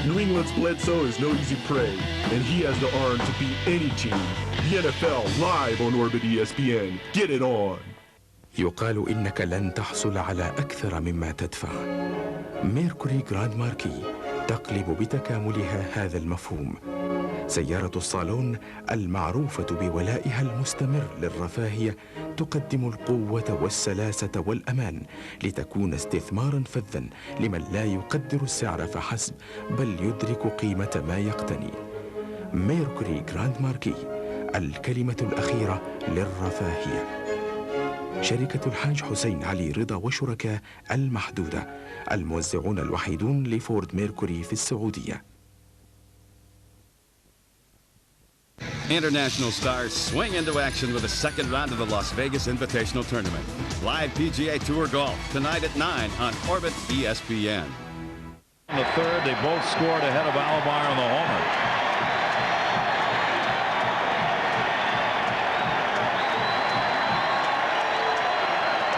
New England's Bledsoe is no easy prey, and he has the arm to beat any team. The NFL live on Orbit ESPN. Get it on. يقال إنك لن تحصل على أكثر مما تدفع. ميركوري جراند ماركي تقلب بتكاملها هذا المفهوم. سيارة الصالون المعروفة بولائها المستمر للرفاهية تقدم القوة والسلاسة والأمان لتكون استثماراً فذاً لمن لا يقدر السعر فحسب بل يدرك قيمة ما يقتني. ميركوري جراند ماركي، الكلمة الأخيرة للرفاهية. شركة الحاج حسين علي رضا وشركاء المحدودة، الموزعون الوحيدون لفورد ميركوري في السعودية. International stars swing into action with the second round of the Las Vegas Invitational Tournament. Live PGA Tour golf tonight at 9 on Orbit ESPN. In the third, they both scored ahead of Alomar on the homer.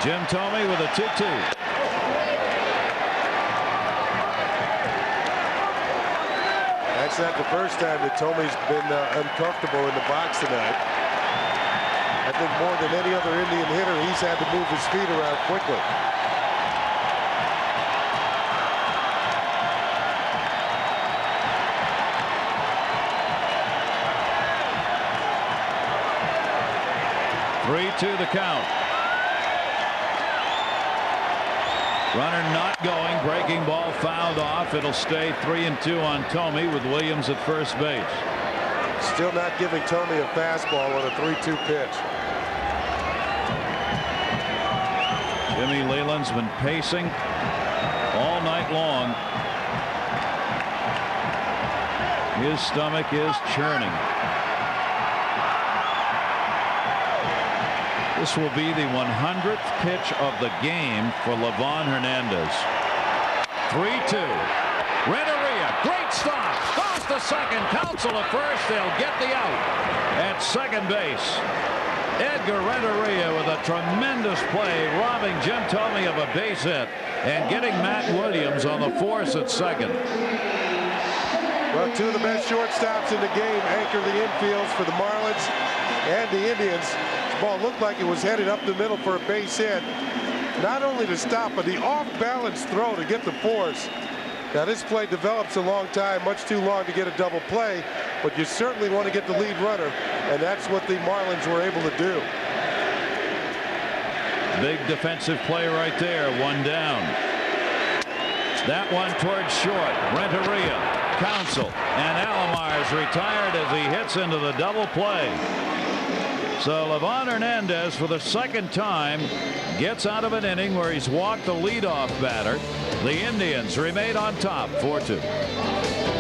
Jim Thome with a 2-2. That's not the first time that Tome's been uncomfortable in the box tonight. I think more than any other Indian hitter, he's had to move his feet around quickly. To the count. Runner not going. Breaking ball fouled off. It'll stay 3-2 on Thome with Williams at first base. Still not giving Thome a fastball on a 3-2 pitch. Jimmy Leland's been pacing all night long. His stomach is churning. This will be the 100th pitch of the game for Livan Hernandez. 3-2. Renteria, great stop. Goes to second. Counsell at first. They'll get the out. At second base, Edgar Renteria with a tremendous play, robbing Jim Thome of a base hit and getting Matt Williams on the force at second. Well, two of the best shortstops in the game anchor the infields for the Marlins and the Indians. Ball looked like it was headed up the middle for a base hit. Not only to stop, but the off-balance throw to get the force. Now, this play develops a long time, much too long to get a double play, but you certainly want to get the lead runner, and that's what the Marlins were able to do. Big defensive play right there. One down. That one towards short. Renteria, Counsell, and Alomar is retired as he hits into the double play. So Livan Hernandez, for the second time, gets out of an inning where he's walked the leadoff batter. The Indians remain on top 4-2.